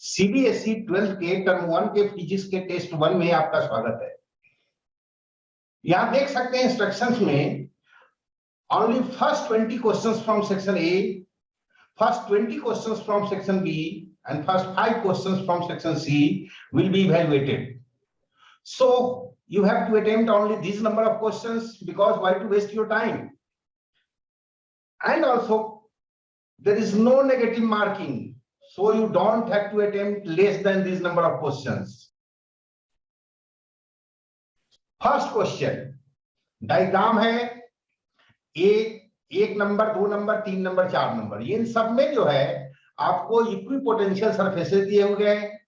CBSE 12th के term 1 के physics के टेस्ट 1 में आपका स्वागत है। यहां देख सकते हैं इंस्ट्रक्शंस में only first 20 questions from section A, first 20 questions from section B and first 5 questions from section C will be evaluated. So you have to attempt only this number of questions because why to waste your time? And also there is no negative marking. So you don't have to attempt less than this number of questions. First question, diagram है एक number, 2 number, 3 number, 4 number. ये इन सब में जो है आपको equipotential surfaces दिए हुए हैं।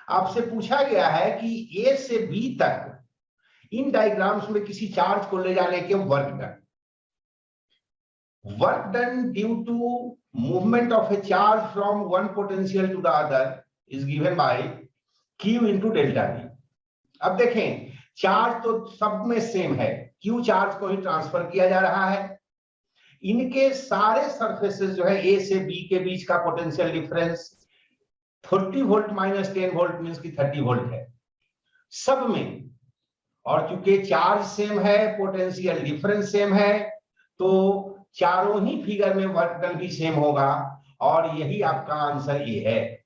आपसे पूछा गया है कि ए से बी तक इन डायग्राम्स में किसी चार्ज को ले जाने के work done due to movement of a charge from one potential to the other is given by Q into delta V। अब देखें, चार्ज तो सब में सेम है, Q चार्ज को ही ट्रांसफर किया जा रहा है। इनके सारे सरफेसेस जो है A से B के बीच का potential difference 40 volt minus 10 volt means की 30 वोल्ट है सब में। और चूंकि चार्ज सेम है, पोटेंशियल डिफरेंस सेम है, तो चारों ही फिगर में वर्क डन भी सेम होगा और यही आपका आंसर ये है।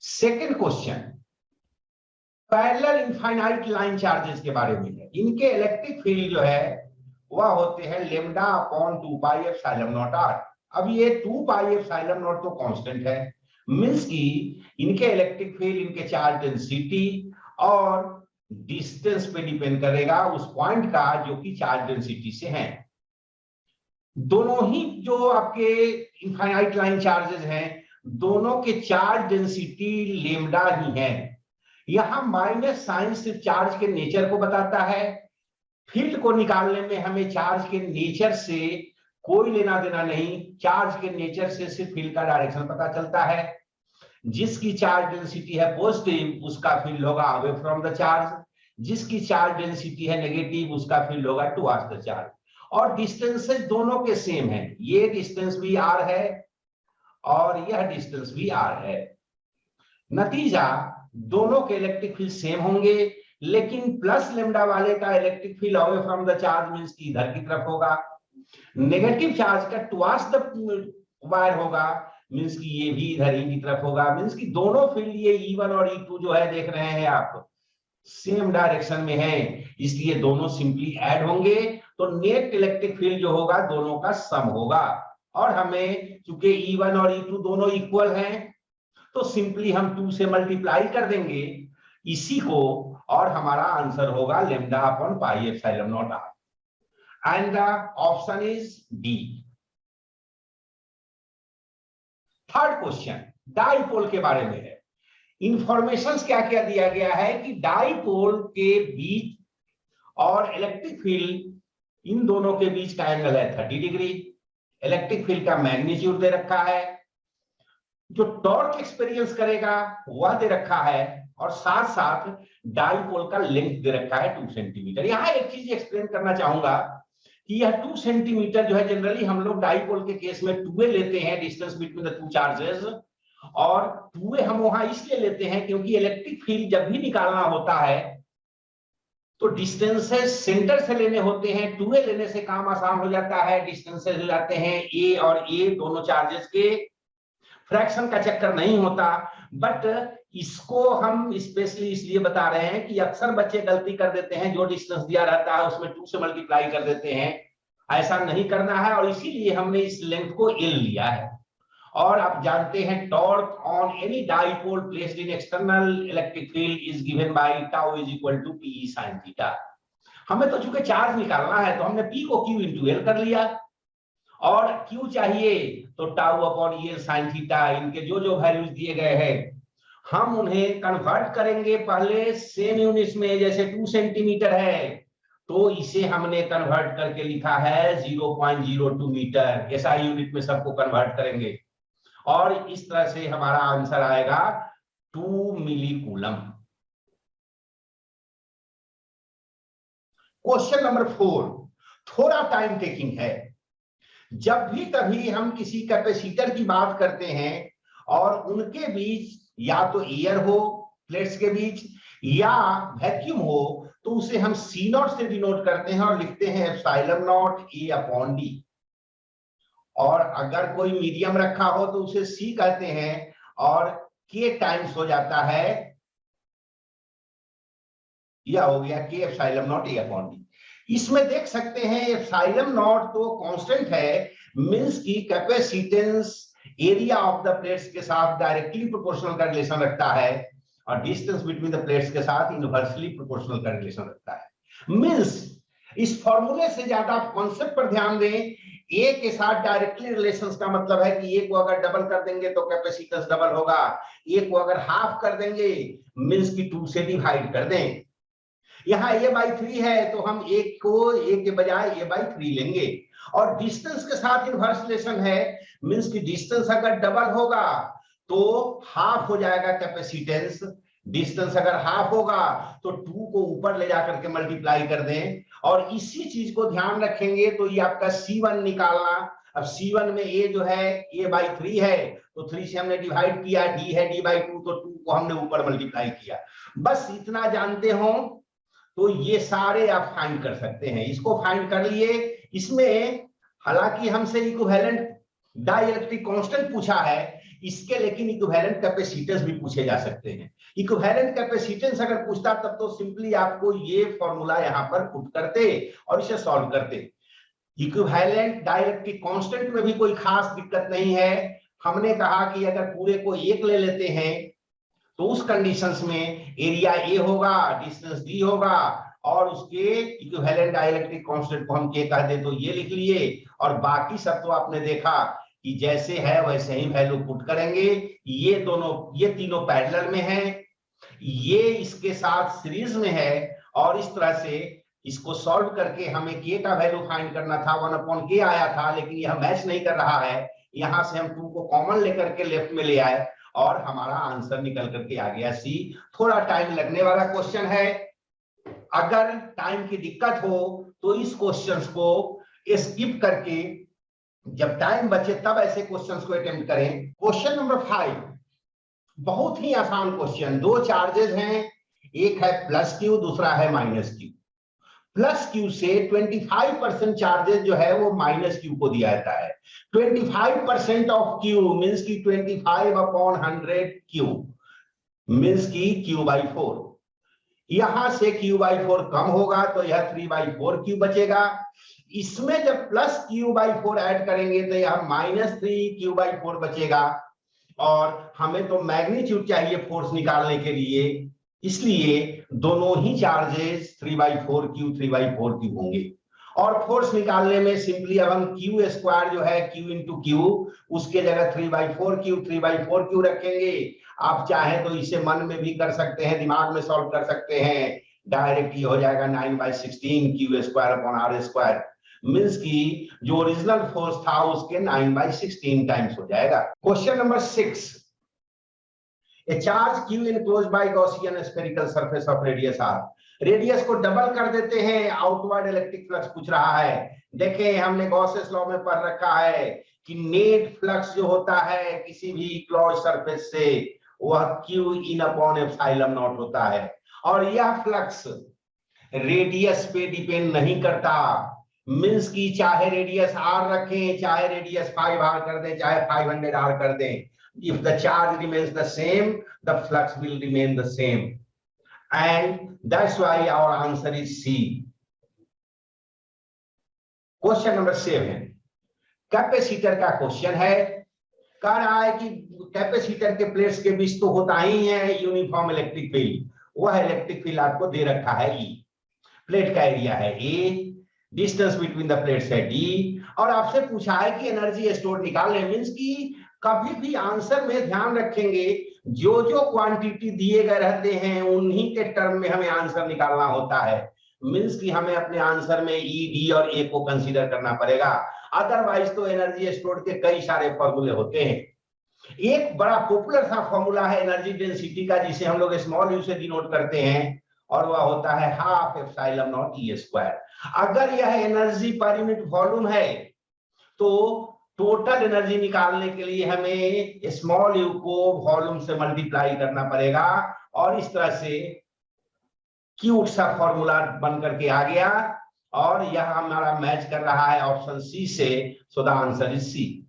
Second question parallel infinite line charges के बारे में है। इनके इलेक्ट्रिक फील्ड जो है वह होते हैं lambda upon 2 pi epsilon naught R. अब ये 2 पाई एप्सिलॉन नॉट तो कांस्टेंट है, मींस कि इनके इलेक्ट्रिक फील्ड, इनके चार्ज डेंसिटी और डिस्टेंस पे डिपेंड करेगा, उस पॉइंट का जो कि चार्ज डेंसिटी से है। दोनों ही जो आपके इनफाइनाइट लाइन चार्जेस हैं, दोनों के चार्ज डेंसिटी लैम्डा ही है। यहां माइनस साइन सिर्फ चार्ज के नेचर को बताता है। फील्ड को निकालने में हमें चार्ज के नेचर से कोई लेना देना नहीं, चार्ज के नेचर से सिर्फ फील्ड का डायरेक्शन पता चलता है। जिसकी चार्ज डेंसिटी है पॉजिटिव उसका फील्ड होगा अवे फ्रॉम द चार्ज, जिसकी चार्ज डेंसिटी है नेगेटिव उसका फील्ड होगा टुवर्ड्स द चार्ज। और डिस्टेंसेस दोनों के सेम है, ये डिस्टेंस भी r है और यह डिस्टेंस भी r है। नतीजा दोनों के इलेक्ट्रिक फील्ड सेम होंगे, लेकिन प्लस लैम्डा वाले का electric field away from the charge means की इधर की तरफ होगा, नेगेटिव चार्ज का टुवर्ड्स द वायर होगा मींस की ये भी इधर ही की तरफ होगा। मींस की दोनों फील्ड ये E1 और E2 जो है देख रहे हैं आप सेम डायरेक्शन में है, इसलिए दोनों सिंपली ऐड होंगे तो नेट इलेक्ट्रिक फील्ड जो होगा दोनों का सम होगा। और हमें चूंकि E1 और E2 दोनों इक्वल हैं तो सिंपली हम 2 से मल्टीप्लाई कर देंगे इसी को और हमारा आंसर होगा lambda upon pi epsilon naught R and the option is D. Third question dipole के बारे में है। इंफॉर्मेशंस क्या क्या दिया गया है कि डाइपोल के बीच और इलेक्ट्रिक फील्ड इन दोनों के बीच का एंगल है 30 डिग्री। इलेक्ट्रिक फील्ड का मैग्नीट्यूड दे रखा है, जो टॉर्क एक्सपीरियंस करेगा वह दे रखा है और साथ साथ डाइपोल का लेंथ दे रखा है 2 सेंटीमीटर। यहां एक चीज एक्सप्लेन करना चाहूंगा कि यह 2 सेंटीमीटर जो है जनरली हम लोग डाइपोल के केस में 2a लेते हैं, डिस्टेंस बिटवीन द 2 चार्जेस। और 2a हम वहां इसलिए लेते हैं क्योंकि इलेक्ट्रिक फील्ड जब भी निकालना होता है तो डिस्टेंसेस सेंटर से लेने होते हैं। 2a लेने से काम आसान हो जाता है, डिस्टेंसेस ले जाते हैं a और a दोनों चार्जेस के, फ्रैक्शन का चक्कर नहीं होता। बट इसको हम स्पेशली इसलिए बता रहे हैं कि अक्सर बच्चे गलती कर देते हैं, जो डिस्टेंस दिया रहता है उसमें 2 से मल्टीप्लाई कर देते हैं, ऐसा नहीं करना है और इसीलिए हमने इस लेंथ को l लिया है। और आप जानते हैं torque on any dipole placed in external electric field is given by tau is equal to P sin theta. हमें तो चूंकि चार्ज निकालना है तो हमने p को q into l कर लिया और q चाहिए तो tau upon e sin theta. इनके जो जो वैल्यूज दिए गए हैं हम उन्हें कन्वर्ट करेंगे पहले सेम यूनिट्स में। जैसे 2 सेंटीमीटर है तो इसे हमने कन्वर्ट करके लिखा है 0.02 मीटर, ऐसा यूनिट में सबको कन्वर्ट करेंगे और इस तरह से हमारा आंसर आएगा 2 मिली कूलम। क्वेश्चन नंबर 4 थोड़ा टाइम टेकिंग है। जब भी कभी हम किसी कैपेसिटर की बात करते हैं और उनके बीच या तो एयर हो प्लेट्स के बीच या वैक्यूम हो, तो उसे हम सी नॉट से डिनोट करते हैं और लिखते हैं epsilon not a upon D. और अगर कोई मीडियम रखा हो तो उसे सी कहते हैं और के टाइम्स हो जाता है, यह हो गया के epsilon not a upon D. इसमें देख सकते हैं एप्सिलॉन नॉट तो कांस्टेंट है, मींस की capacitance area of the plates के साथ डायरेक्टली प्रोपोर्शनल का रिलेशन रखता है और डिस्टेंस बिटवीन द प्लेट्स के साथ इनवर्सली प्रोपोर्शनल का रिलेशन रखता है। मींस इस फॉर्मूले से ज्यादा आप कॉन्सेप्ट पर ध्यान दें। ए के साथ डायरेक्टली रिलेशंस का मतलब है कि ए को अगर डबल कर देंगे तो कैपेसिटेंस डबल होगा, ए को अगर हाफ कर देंगे मींस की 2 से डिवाइड कर दें। यहाँ a/3 है तो हम एक को a के बजाय a/3 लेंगे और डिस्टेंस के साथ इनवर्स रिलेशन है, मींस की डिस्टेंस अगर डबल होगा तो हाफ हो जाएगा कैपेसिटेंस, डिस्टेंस अगर हाफ होगा तो 2 को ऊपर ले जाकर के मल्टीप्लाई कर दें और इसी चीज को ध्यान रखेंगे तो ये आपका C1 निकालना। अब C1 में a जो है a/3 है तो 3 से हमने डिवाइड किया, d है d/2 तो 2 को हमने ऊपर मल्टीप्लाई किया। बस इतना जानते हो तो ये सारे आप फाइंड कर सकते हैं। इसको फाइंड कर लिए। इसमें हालांकि हमसे इक्विवेलेंट डाइलेक्ट्रिक कांस्टेंट पूछा है इसके, लेकिन इक्विवेलेंट कैपेसिटेंस भी पूछे जा सकते हैं। इक्विवेलेंट कैपेसिटेंस अगर पूछता तब तो सिंपली आपको ये फॉर्मूला यहां पर पुट करते और इसे सॉल्व करते। इक्विवेलेंट डाइलेक्ट्रिक कांस्टेंट में भी कोई खास दिक्कत नहीं है। हमने कहा कि अगर पूरे को 1 ले लेते हैं तो उस कंडीशंस में एरिया ए होगा, डिस्टेंस डी होगा और उसके इक्विवेलेंट डाइलेक्ट्रिक कांस्टेंट को हम के कह दे तो ये लिख लिए और बाकी सब तो आपने देखा कि जैसे है वैसे ही वैल्यू पुट करेंगे। ये तीनों पैरेलल में है, ये इसके साथ सीरीज में है और इस तरह से इसको सॉल्व करके हमें के का वैल्यू फाइंड करना था, 1/k आया था, लेकिन यह मैच नहीं कर रहा है। यहां से हम 2 को कॉमन लेकर के लेफ्ट में ले आए और हमारा आंसर निकल करके आ गया सी। थोड़ा टाइम लगने वाला क्वेश्चन है, अगर टाइम की दिक्कत हो तो इस क्वेश्चंस को स्किप करके जब टाइम बचे तब ऐसे क्वेश्चंस को अटेम्प्ट करें। क्वेश्चन नंबर 5 बहुत ही आसान क्वेश्चन। 2 चार्जेस हैं, एक है प्लस क्यू, दूसरा है माइनस क्यू। प्लस क्यू से 25% चार्जेस जो है वो माइनस क्यू को दिया जाता है। 25% ऑफ क्यू मींस की 25/100 क्यू मींस की q/4। यहां से q/4 कम होगा तो यह 3/4 क्यू बचेगा। इसमें जब प्लस q/4 ऐड करेंगे तो यह -3 q/4 बचेगा और हमें तो मैग्नीट्यूड चाहिए फोर्स निकालने के लिए, इसलिए दोनों ही चार्जेस 3/4 क्यू होंगे। और फोर्स निकालने में सिंपली अब हम q² जो है q × q उसके जगह 3/4 क्यू रखेंगे। आप चाहें तो इसे मन में भी कर सकते हैं, दिमाग में सॉल्व कर सकते हैं। डायरेक्ट ही हो जाएगा 9/16 q² मींस की जो ओरिजिनल फोर्स था उसके 9/16 टाइम्स हो जाएगा। Question number 6, A charge q enclosed by Gaussian spherical surface of radius r। Radius को डबल कर देते हैं, आउटवर्ड इलेक्ट्रिक फ्लक्स पूछ रहा है। देखें हमने गॉसेस लॉ में पढ़ रखा है कि नेट फ्लक्स जो होता है किसी भी क्लोज सरफेस से वह q/ε0 होता है और यह फ्लक्स रेडियस पे डिपेंड नहीं करता। मींस की चाहे रेडियस r रखें, चाहे रेडियस 5r कर दें, चाहे 500r कर दें, if the charge remains the same the flux will remain the same and that's why our answer is C। Question number 7 capacitor का क्वेश्चन है। कह रहा है कि कैपेसिटर के प्लेट्स के बीच तो होता ही है यूनिफॉर्म इलेक्ट्रिक फील्ड, वह इलेक्ट्रिक फील्ड आपको दे रखा है E, प्लेट का एरिया है A, distance between the plates है D और आपसे पूछा है कि एनर्जी स्टोर निकालने। मींस की कभी भी आंसर में ध्यान रखेंगे जो जो क्वांटिटी दिए गए रहते हैं उन्हीं के टर्म में हमें आंसर निकालना होता है। मींस कि हमें अपने आंसर में E, D और A को कंसीडर करना पड़ेगा, अदरवाइज तो एनर्जी स्टोर के कई सारे फॉर्मूले होते हैं। एक बड़ा पॉपुलर सा फॉर्मूला है एनर्जी डेंसिटी का जिसे हम लोग स्मॉल यू से डिनोट करते हैं और वह होता है 1/2 ε0 E²। अगर यह एनर्जी पर यूनिट वॉल्यूम है तो टोटल एनर्जी निकालने के लिए हमें स्मॉल यू को वॉल्यूम से मल्टीप्लाई करना पड़ेगा, और इस तरह से क्यूट सा फॉर्मूला बन करके आ गया, और यह हमारा मैच कर रहा है ऑप्शन सी से, so the answer is C.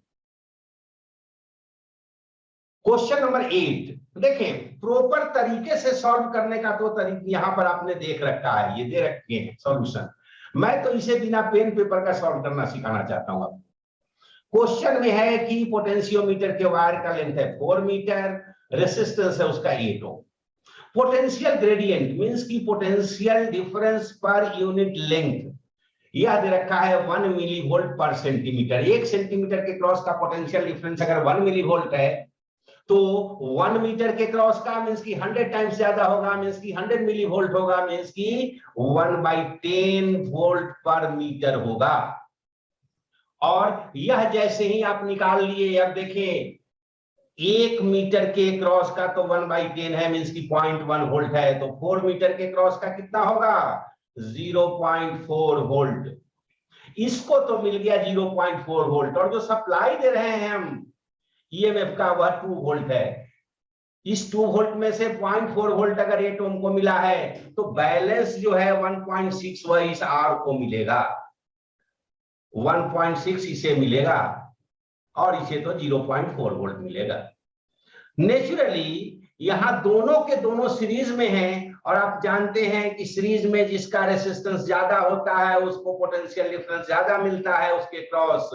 Question number 8 देखें, प्रॉपर तरीके से सॉल्व करने का तो तरीका यहां पर आपने देख रखा है, ये दे रखे हैं सॉल्यूशन। मैं तो इसे बिना पेन पेपर का सॉल्व करना सिखाना चाहता हूं आपको। क्वेश्चन में है कि पोटेंशियोमीटर के वायर का लेंथ है 4 मीटर, रेसिस्टेंस है उसका 8 ओम। पोटेंशियल ग्रेडियंट मींस की पोटेंशियल डिफरेंस पर यूनिट लेंथ यह दे रखा है 1 मिली वोल्ट पर सेंटीमीटर। 1 सेंटीमीटर के क्रॉस का पोटेंशियल डिफरेंस अगर 1 मिली वोल्ट है, तो 1 मीटर के क्रॉस का मींस की 100 टाइम्स ज्यादा होगा, मींस की 100 मिली वोल्ट होगा, मींस की 1/10 वोल्ट पर मीटर होगा। और यह जैसे ही आप निकाल लिए, अब देखें 1 मीटर के क्रॉस का तो 1/10 है, मींस की 0.1 वोल्ट है, तो 4 मीटर के क्रॉस का कितना होगा 0.4 वोल्ट। इसको तो मिल गया 0.4 वोल्ट, और जो सप्लाई दे रहे हैं हम ईएमएफ का वह 2 वोल्ट है। इस 2 वोल्ट में से 0.4 वोल्ट अगर 8 ओम को मिला है, तो बैलेंस जो है 1.6 वह इस आर को मिलेगा, 1.6 इसे मिलेगा, और इसे तो 0.4 वोल्ट मिलेगा। नेचुरली यहां दोनों के दोनों सीरीज में हैं, और आप जानते हैं कि सीरीज में जिसका रेसिस्टेंस ज्यादा होता है उसको पोटेंशियल डिफरेंस ज्यादा मिलता है उसके क्रॉस,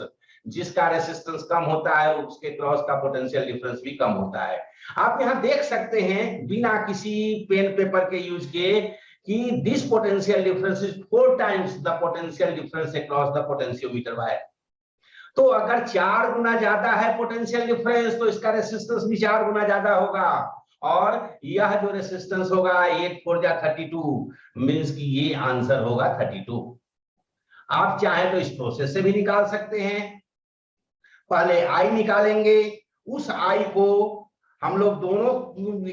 जिसका रेसिस्टेंस कम होता है उसके क्रॉस का पोटेंशियल डिफरेंस भी कम होता है। आप यहां देख सकते हैं बिना किसी पेन पेपर के यूज के कि this potential difference is 4 times the potential difference across the potentiometer wire. तो अगर 4 गुना ज्यादा है पोटेंशियल डिफरेंस, तो इसका रेसिस्टेंस भी 4 गुना ज्यादा होगा, और यह जो रेसिस्टेंस होगा 8 4 जा 32, मींस कि ये आंसर होगा 32। आप चाहे तो इस प्रोसेस से भी निकाल सकते हैं। पहले आई निकालेंगे, उस आई को हम लोग दोनों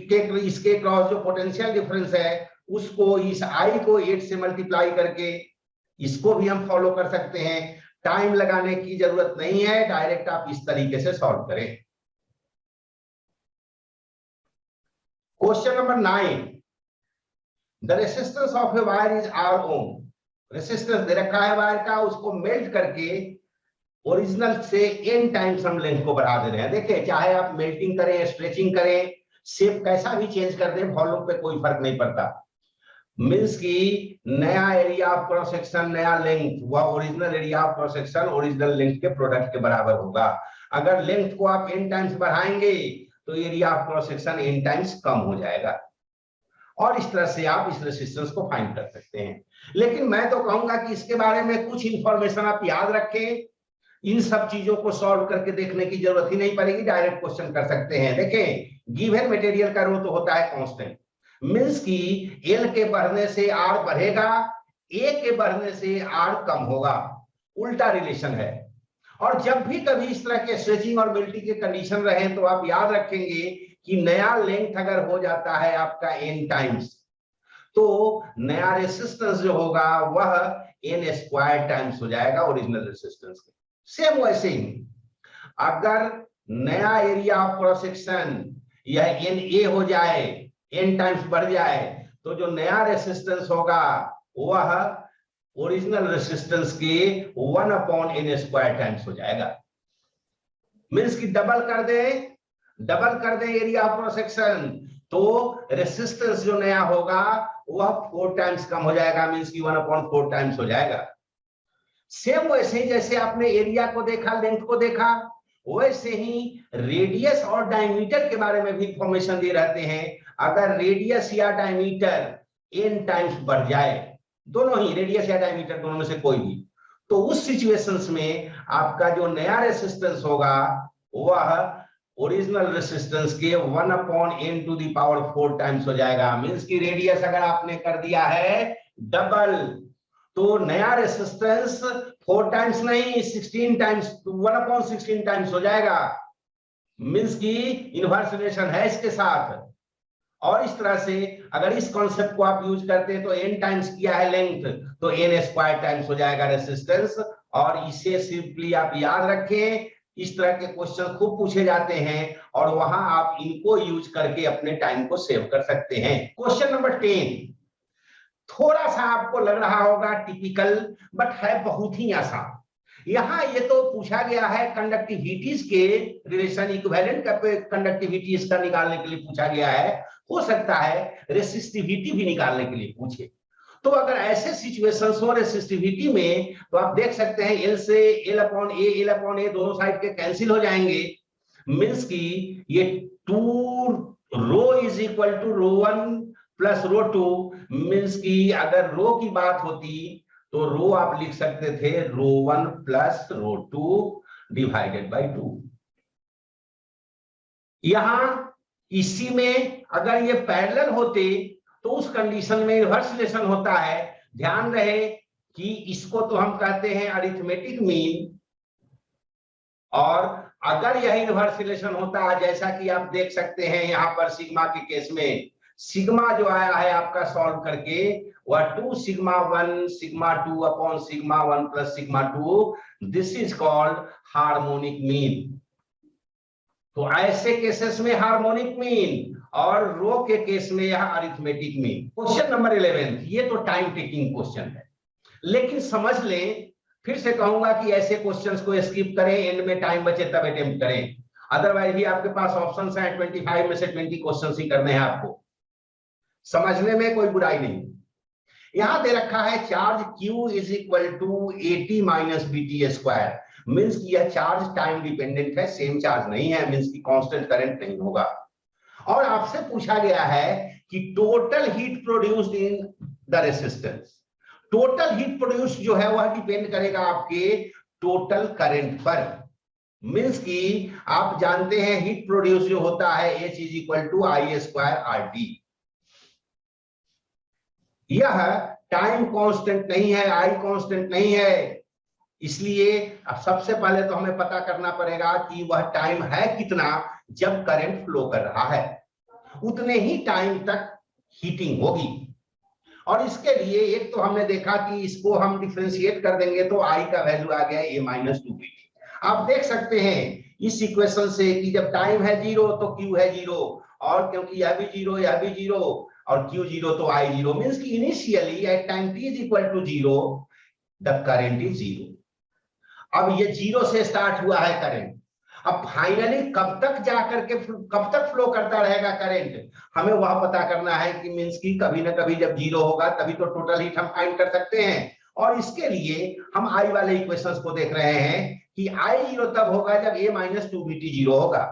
के इसके क्रॉस जो पोटेंशियल डिफरेंस है उसको, इस आई को 8 से मल्टीप्लाई करके इसको भी हम फॉलो कर सकते हैं। टाइम लगाने की जरूरत नहीं है, डायरेक्ट आप इस तरीके से सॉल्व करें। Question number 9, the resistance of a wire is R ohm. Resistance दे रखा है वायर का, उसको मेल्ट करके ओरिजिनल से n टाइम्स हम लेंथ को बढ़ा दे रहे हैं। देखिए चाहे आप मेल्टिंग करें, स्ट्रेचिंग करें, शेप कैसा भी चेंज कर दें, वॉल्यूम पे कोई फर्क नहीं पड़ता। मींस की नया एरिया ऑफ क्रॉस सेक्शन, नया लेंथ, वह original area of cross section original length के प्रोडक्ट के बराबर होगा। अगर लेंथ को आप n टाइम्स बढ़ाएंगे तो area of cross section n times कम हो जाएगा, और इस तरह से आप इस रेसिस्टेंस को फाइंड कर सकते हैं। लेकिन मैं तो कहूंगा कि इसके बारे में कुछ इंफॉर्मेशन आप याद रखें, इन सब चीजों को सॉल्व करके देखने की जरूरत ही नहीं पड़ेगी, डायरेक्ट क्वेश्चन कर सकते हैं। देखें गिवन मटेरियल का रो तो होता है कांस्टेंट, मींस की एल के बढ़ने से आर बढ़ेगा, ए के बढ़ने से आर कम होगा, उल्टा रिलेशन है। और जब भी कभी इस तरह के स्ट्रेचिंग और मेल्टिंग के कंडीशन रहे तो आप याद रखेंगे कि नया लेंथ अगर हो जाता है आपका n टाइम्स, तो नया रेसिस्टेंस जो होगा वह n स्क्वायर टाइम्स हो जाएगा ओरिजिनल रेसिस्टेंस के। सेम वैसे ही अगर नया एरिया ऑफ क्रॉस सेक्शन यह NA हो जाए, n टाइम्स बढ़ जाए, तो जो नया रेसिस्टेंस होगा वह ओरिजिनल रेसिस्टेंस के 1/n स्क्वायर टाइम्स हो जाएगा। मींस की डबल कर दे एरिया ऑफ क्रॉस सेक्शन, तो रेसिस्टेंस जो नया होगा वह 4 टाइम्स कम हो जाएगा, मींस की 1/4 टाइम्स हो जाएगा। सेम वैसे ही जैसे आपने एरिया को देखा, लेंथ को देखा, वैसे ही रेडियस और डायमीटर के बारे में भी इंफॉर्मेशन दे रहते हैं। अगर रेडियस या डायमीटर n टाइम्स बढ़ जाए, दोनों ही रेडियस या डायमीटर दोनों में से कोई भी, तो उस सिचुएशंस में आपका जो नया रेसिस्टेंस होगा वह ओरिजिनल रेसिस्टेंस के 1/n⁴ टाइम्स हो जाएगा। मींस की रेडियस अगर आपने कर दिया है डबल, तो नया रेसिस्टेंस 4 टाइम्स नहीं 16 टाइम्स, 1/16 टाइम्स हो जाएगा। मींस की इनवर्स रिलेशन है इसके साथ। और इस तरह से अगर इस कॉन्सेप्ट को आप यूज करते हैं तो n टाइम्स किया है लेंथ, तो n स्क्वायर टाइम्स हो जाएगा रेसिस्टेंस, और इसे सिंपली आप याद रखें। इस तरह के क्वेश्चन खूब पूछे जाते हैं और वहां आप इनको यूज करके अपने टाइम को सेव कर सकते हैं। क्वेश्चन नंबर 10 थोड़ा सा आपको लग रहा होगा टिपिकल, बट है बहुत ही आसान। यहां ये तो पूछा गया है कंडक्टिविटीज के रिलेशन, इक्विवेलेंट कंडक्टिविटीज का निकालने के लिए पूछा गया है। हो सकता है रेसिस्टिविटी भी निकालने के लिए पूछे। तो अगर ऐसे सिचुएशंस हो रेसिस्टिविटी में, तो आप देख सकते हैं एल से एल अपॉन ए दोनों साइड के कैंसिल हो जाएंगे। मीन्स की ये 2 rho is equal to rho 1 plus rho 2। Means की अगर रो की बात होती तो रो आप लिख सकते थे रो 1 प्लस रो 2 डिवाइडेड बाई 2। यहां इसी में अगर ये पैरेलल होते तो उस कंडीशन में रिवर्स रिलेशन होता है। ध्यान रहे कि इसको तो हम कहते हैं अरिथमेटिक मीन, और अगर यही रिवर्स रिलेशन होता है जैसा कि आप देख सकते हैं यहां पर सिग्मा के केस में, सिग्मा जो आया है आपका सॉल्व करके वह 2 sigma 1 sigma 2 upon sigma 1 plus sigma 2, this is called harmonic mean. तो ऐसे केसेस में हार्मोनिक मीन और रो के केस में यह अरिथमेटिक मीन। क्वेश्चन नंबर 11 ये तो टाइम टेकिंग क्वेश्चन है, लेकिन समझ लें, फिर से कहूंगा कि ऐसे क्वेश्चंस को स्किप करें, एंड में टाइम बचे तब अटेम्प्ट करें। अदरवाइज भी आपके पास ऑप्शंस हैं, 25 में से 20 क्वेश्चंस ही करने हैं आपको। समझने में कोई बुराई नहीं। यहां दे रखा है charge Q is equal to 80 minus BT square. Means की यह चार्ज टाइम डिपेंडेंट है, सेम चार्ज नहीं है, मीन्स की कांस्टेंट करंट नहीं होगा। और आपसे पूछा गया है कि total heat produced in the resistance. Total heat produce जो है वह डिपेंड करेगा आपके टोटल करंट पर। मीन्स की आप जानते हैं हीट प्रोड्यूस जो होता है H is equal to I square RT। यह टाइम कांस्टेंट नहीं है, I कांस्टेंट नहीं है। इसलिए अब सबसे पहले तो हमें पता करना पड़ेगा कि वह टाइम है कितना जब करंट फ्लो कर रहा है, उतने ही टाइम तक हीटिंग होगी। और इसके लिए एक तो हमने देखा कि इसको हम डिफरेंशिएट कर देंगे तो I का वैल्यू आ गया A माइनस 2BT। आप देख सकते हैं इस इक्वेशन से कि जब टाइम है 0 तो Q है 0, और क्योंकि यह भी 0 यह भी 0 और Q 0 तो I 0। मीन्स की initially at time T is equal to 0 the current is 0। अब ये 0 से स्टार्ट हुआ है करंट, अब फाइनली कब तक फ्लो करता रहेगा करंट, हमें वह पता करना है कि मींस की कभी ना कभी जब 0 होगा तभी तो टोटल हीट हम फाइंड कर सकते हैं। और इसके लिए हम I वाले इक्वेशंस को देख रहे हैं कि I 0 तब होगा जब A माइनस 2BT 0 होगा।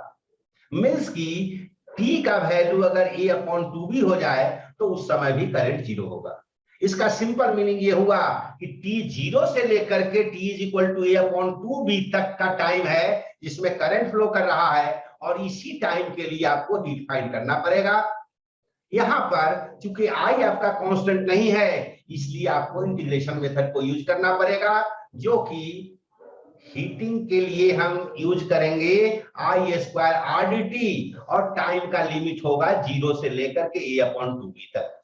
मींस की T का वैल्यू अगर A अपॉन 2 भी हो जाए तो उस समय भी करंट 0 होगा। इसका सिंपल मीनिंग ये हुआ कि T 0 से लेकर के T is equal to A upon 2B तक का टाइम है जिसमें करंट फ्लो कर रहा है, और इसी टाइम के लिए आपको हीट फाइंड करना पड़ेगा। यहां पर चूंकि I आपका कांस्टेंट नहीं है, इसलिए आपको इंटीग्रेशन मेथड को यूज करना पड़ेगा, जो कि हीटिंग के लिए हम यूज करेंगे I स्क्वायर RDT, और टाइम का लिमिट होगा 0 से लेकर के A अपॉन 2B तक।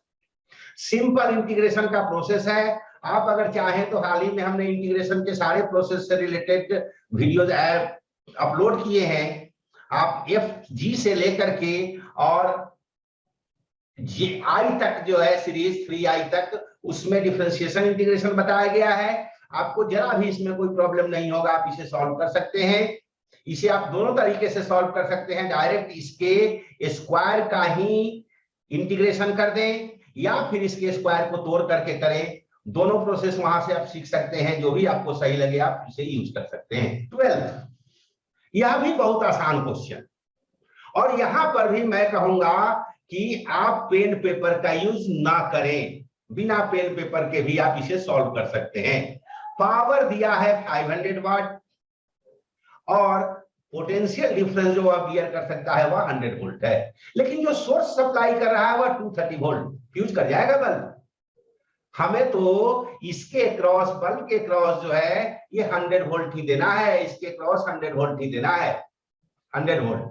सिंपल इंटीग्रेशन का प्रोसेस है। आप अगर चाहें तो हाल ही में हमने इंटीग्रेशन के सारे प्रोसेस से रिलेटेड वीडियोज अपलोड किए हैं। आप FG से लेकर के और I तक जो है सीरीज 3I तक, उसमें डिफरेंशिएशन इंटीग्रेशन बताया गया है। आपको जरा भी इसमें कोई प्रॉब्लम नहीं होगा, आप इसे सॉल्व कर सकते हैं। इसे आप दोनों तरीके से सॉल्व कर सकते हैं, डायरेक्ट इसके स्क्वायर का ही इंटीग्रेशन कर दें या फिर इसके स्क्वायर को तोड़ करके करें। दोनों प्रोसेस वहां से आप सीख सकते हैं, जो भी आपको सही लगे आप इसे यूज कर सकते हैं। 12 यह भी बहुत आसान क्वेश्चन, और यहां पर भी मैं कहूंगा कि आप पेन पेपर का यूज ना करें, बिना पेन पेपर के भी आप इसे सॉल्व कर सकते हैं। पावर दिया है 500 वाट और पोटेंशियल डिफरेंस जो आप बियर कर सकता है वह 100 वोल्ट है, लेकिन जो सोर्स सप्लाई कर रहा है वह 230 वोल्ट फ्यूज कर जाएगा बल्ब। हमें तो इसके क्रॉस, बल्ब के क्रॉस जो है ये 100 वोल्ट ही देना है, इसके क्रॉस 100 वोल्ट ही देना है, 100 वोल्ट।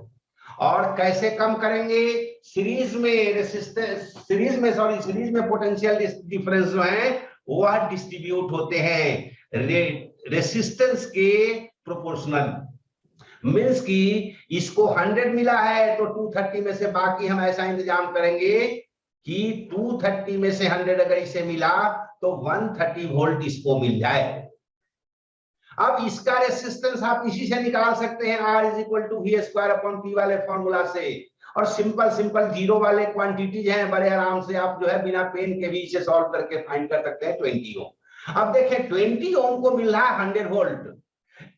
और कैसे कम करेंगे? सीरीज में पोटेंशियल डिफरेंस जो है वह डिस्ट्रीब्यूट होते हैं रेसिस्टेंस के प्रोपोर्शनल, मीन्स कि इसको 100 मिला है तो 230 में से बाकी हम ऐसा इंतजाम करेंगे कि 230 में से 100 अगर इसे मिला तो 130 वोल्ट इसको मिल जाए। अब इसका रेसिस्टेंस आप इसी से निकाल सकते हैं, R is equal to v square upon p वाले फॉर्मूला से, और सिंपल जीरो वाले क्वांटिटीज हैं, बड़े आराम से आप जो है बिना पेन के भी इसे सॉल्व करके फाइंड कर सकते हैं 20 ओम। अब देखें 20 ओम को मिल रहा है 100 वोल्ट,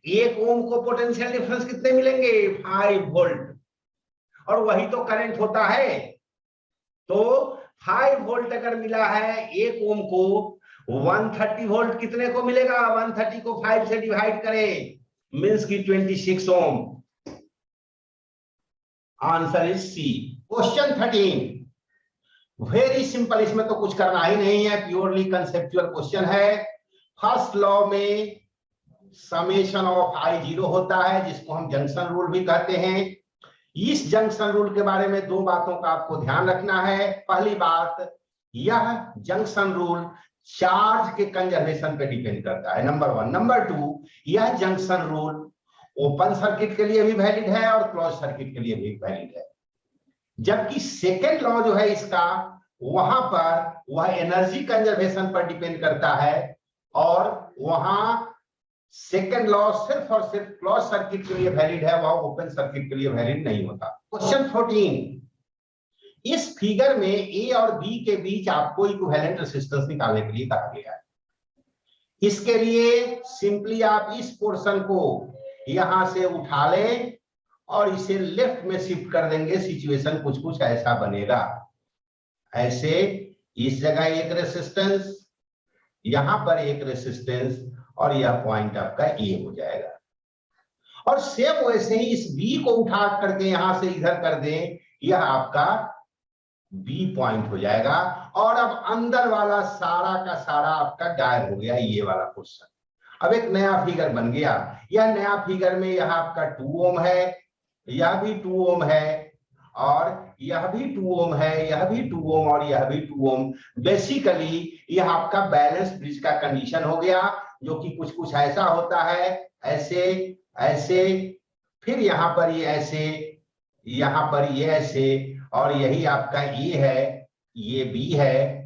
1 ओम को पोटेंशियल डिफरेंस कितने मिलेंगे 5 वोल्ट, और वही तो करंट होता है। तो 5 वोल्ट अगर मिला है 1 ओम को, 130 वोल्ट कितने को मिलेगा, 130 को 5 से डिवाइड करें, मींस की 26 ohm. Answer is C. Question 13 very simple, इसमें तो कुछ करना ही नहीं है, प्योरली कंसेप्चुअल क्वेश्चन है। फर्स्ट लॉ में समेशन ऑफ आई 0 होता है, जिसको हम जंक्शन रूल भी कहते हैं। इस जंक्शन रूल के बारे में दो बातों का आपको ध्यान रखना है। पहली बात, यह जंक्शन रूल चार्ज के कंजर्वेशन पे डिपेंड करता है, नंबर 1। नंबर 2, यह जंक्शन रूल ओपन सर्किट के लिए भी वैलिड है और क्लोज सर्किट के लिए भी वैलिड है। जबकि सेकेंड लॉ जो है इसका, वहां पर वह एनर्जी कंजर्वेशन पर डिपेंड करता है, और वहां सेकेंड लॉ सिर्फ और सिर्फ क्लोज सर्किट के लिए वैलिड है, वह ओपन सर्किट के लिए वैलिड नहीं होता। क्वेश्चन 14, इस फिगर में ए और बी के बीच आपको इक्विवेलेंट रेजिस्टेंस निकालने के लिए कहा गया है। इसके लिए सिंपली आप इस पोर्शन को यहां से उठा लें और इसे लेफ्ट में शिफ्ट कर देंगे, सिचुएशन कुछ ऐसा बनेगा। ऐसे इस जगह एक रेजिस्टेंस, यहां पर एक रेजिस्टेंस, और यह पॉइंट आपका ए हो जाएगा। और सेम वैसे ही इस बी को उठा करके यहां से इधर कर दें, यह आपका बी पॉइंट हो जाएगा। और अब अंदर वाला सारा का सारा आपका गायब हो गया, ये वाला पोर्शन। अब एक नया फिगर बन गया। यह नया फिगर में यह आपका 2 ओम है, यह भी 2 ओम है, और यह भी 2 ओम है, यह भी 2 ओम, और यह भी 2 ओम। बेसिकली यह आपका बैलेंस ब्रिज का कंडीशन हो गया, जो कि कुछ ऐसा होता है, ऐसे ऐसे, फिर यहां पर ये ऐसे, यहां पर ये ऐसे, और यही आपका ए है, ये बी है।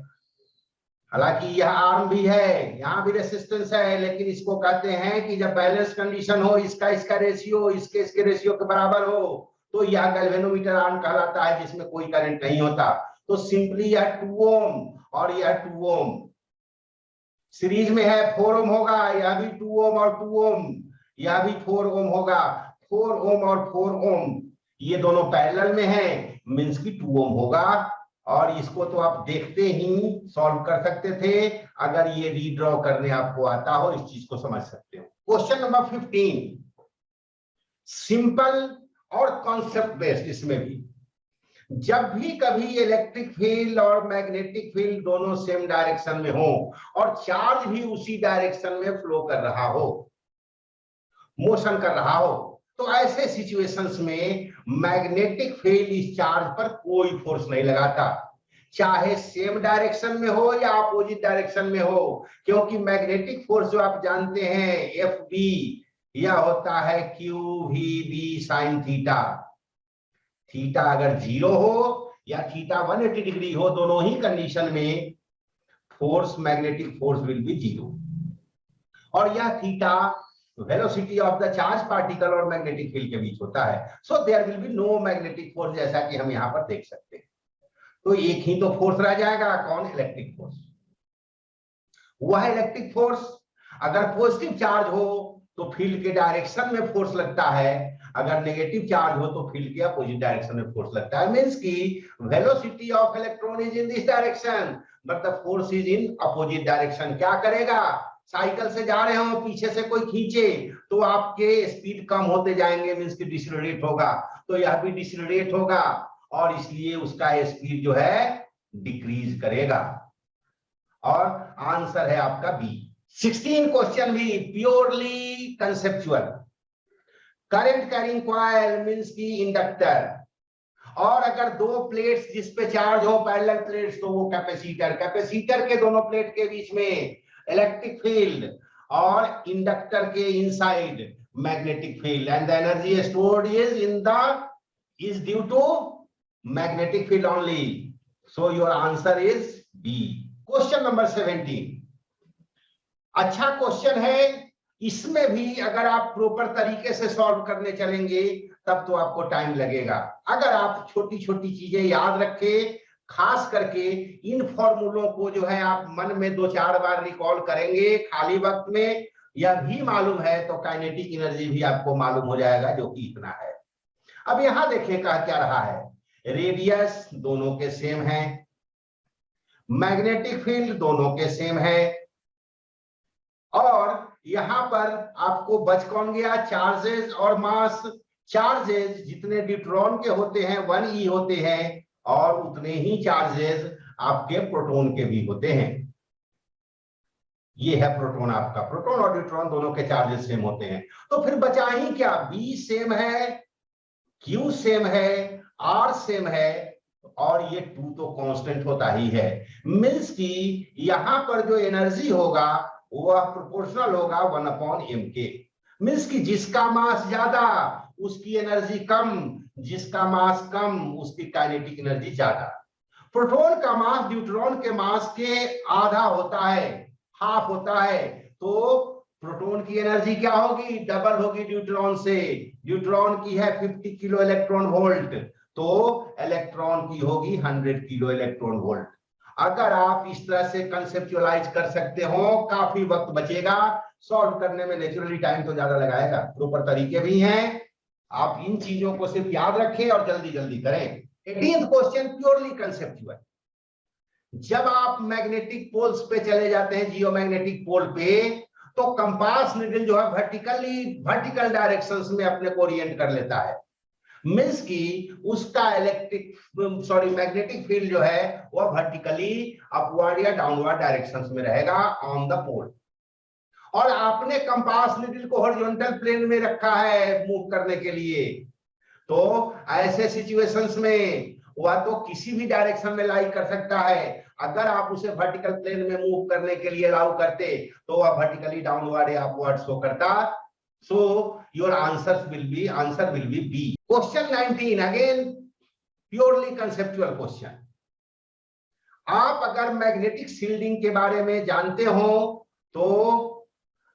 हालांकि यह आर्म भी है, यहां भी रेसिस्टेंस है, लेकिन इसको कहते हैं कि जब बैलेंस कंडीशन हो, इसका रेशियो इसके रेशियो के बराबर हो, तो यह गैल्वेनोमीटर आर्म कहलाता है, जिसमें कोई करंट नहीं होता। तो सिंपली यह 2 ओम और यह 2 ओम सीरीज में है, 4 ओम होगा, यह भी 2 ओम और 2 ओम, यह भी 4 ओम होगा। 4 ओम और 4 ओम ये दोनों पैरेलल में हैं, मींस की 2 ओम होगा। और इसको तो आप देखते ही सॉल्व कर सकते थे, अगर ये रीड्रॉ करने आपको आता हो, इस चीज को समझ सकते हो। क्वेश्चन नंबर 15 सिंपल और कॉन्सेप्ट बेस्ड। इसमें भी जब भी कभी इलेक्ट्रिक फील्ड और मैग्नेटिक फील्ड दोनों सेम डायरेक्शन में हो और चार्ज भी उसी डायरेक्शन में फ्लो कर रहा हो, मोशन कर रहा हो, तो ऐसे सिचुएशंस में मैग्नेटिक फील्ड इस चार्ज पर कोई फोर्स नहीं लगाता, चाहे सेम डायरेक्शन में हो या अपोजिट डायरेक्शन में हो। क्योंकि मैग्नेटिक फोर्स जो आप जानते हैं एफ बी, यह होता है q v b sine theta. Theta अगर 0 हो या थीटा 180 डिग्री हो, दोनों ही कंडीशन में force, magnetic force will be 0। और यह theta velocity of the charge particle और मैग्नेटिक फील्ड के बीच होता है। So there will be no magnetic force, जैसा कि हम यहां पर देख सकते हैं। तो एक ही तो फोर्स रह जाएगा, कौन? Electric force. वह इलेक्ट्रिक फोर्स अगर पॉजिटिव चार्ज हो तो फील्ड के डायरेक्शन में फोर्स लगता है, अगर नेगेटिव चार्ज हो तो फील्ड के अपोजिट डायरेक्शन में फोर्स लगता है। मींस की velocity of electron is in this direction but the force is in opposite direction. क्या करेगा? साइकिल से जा रहे हो, पीछे से कोई खींचे तो आपके स्पीड कम होते जाएंगे, मींस की डिसलेरेट होगा, तो यह भी डिसलेरेट होगा और इसलिए उसका स्पीड जो है डिक्रीज करेगा। और आंसर है आपका बी। 16 क्वेश्चन भी purely conceptual. Current carrying coil means की इंडक्टर, और अगर दो प्लेट्स जिस पे चार्ज हो पैरेलल प्लेट्स, तो वो कैपेसिटर। कैपेसिटर के दोनों प्लेट के बीच में इलेक्ट्रिक फील्ड, और इंडक्टर के inside magnetic field, and the energy stored is due to magnetic field only. So your answer is B. Question number 17. अच्छा क्वेश्चन है, इसमें भी अगर आप प्रॉपर तरीके से सॉल्व करने चलेंगे तब तो आपको टाइम लगेगा। अगर आप छोटी छोटी चीजें याद रखें, खास करके इन फॉर्मूलों को जो है आप मन में 2-4 बार रिकॉल करेंगे खाली वक्त में, यह भी मालूम है तो काइनेटिक एनर्जी भी आपको मालूम हो जाएगा, जो कि इतना है। अब यहां देखें क्या रहा है, रेडियस दोनों के सेम है, मैग्नेटिक फील्ड दोनों के सेम है, और यहां पर आपको बच कौन गया, चार्जेस और मास। चार्जेस जितने न्यूट्रॉन के होते हैं 1e होते हैं, और उतने ही चार्जेस आपके प्रोटॉन के भी होते हैं। ये है प्रोटॉन आपका, प्रोटॉन और न्यूट्रॉन दोनों के चार्जेस सेम होते हैं। तो फिर बचा ही क्या, बी सेम है, क्यू सेम है, आर सेम है, और ये 2 तो कांस्टेंट होता ही है। मींस कि यहां पर जो एनर्जी होगा वह प्रोपोर्शनल होगा 1/m के। मींस कि जिसका मास ज्यादा उसकी एनर्जी कम, जिसका मास कम उसकी काइनेटिक एनर्जी ज्यादा। प्रोटॉन का मास न्यूट्रॉन के मास के आधा होता है, हाफ होता है, तो प्रोटॉन की एनर्जी क्या होगी, डबल होगी न्यूट्रॉन से। न्यूट्रॉन की है 50 किलो इलेक्ट्रॉन वोल्ट, तो इलेक्ट्रॉन की होगी 100 किलो इलेक्ट्रॉन वोल्ट। अगर आप इस तरह से कंसेप्चुअलाइज कर सकते हो, काफी वक्त बचेगा सॉल्व करने में। नेचुरली टाइम तो ज्यादा लगाएगा, प्रॉपर तरीके भी हैं, आप इन चीजों को सिर्फ याद रखें और जल्दी जल्दी करें। 18th question purely conceptual. जब आप मैग्नेटिक पोल्स पे चले जाते हैं, जियोमैग्नेटिक पोल पे, तो कंपास निडल जो है वर्टिकल डायरेक्शंस में अपने को ओरिएंट कर लेता है। मींस कि उसका मैग्नेटिक फील्ड जो है वह वर्टिकली अपवर्ड या डाउनवर्ड डायरेक्शंस में रहेगा ऑन द पोल। और आपने कंपास निडल को हॉरिजॉन्टल प्लेन में रखा है मूव करने के लिए, तो ऐसे सिचुएशंस में वह तो किसी भी डायरेक्शन में लाई कर सकता है। अगर आप उसे वर्टिकल प्लेन में मूव करने के लिए अलाउ करते तो वह वर्टिकली डाउनवर्ड या अपवर्ड शो करता। So your answer will be b. Question 19 again purely conceptual question. आप अगर मैग्नेटिक शील्डिंग के बारे में जानते हो तो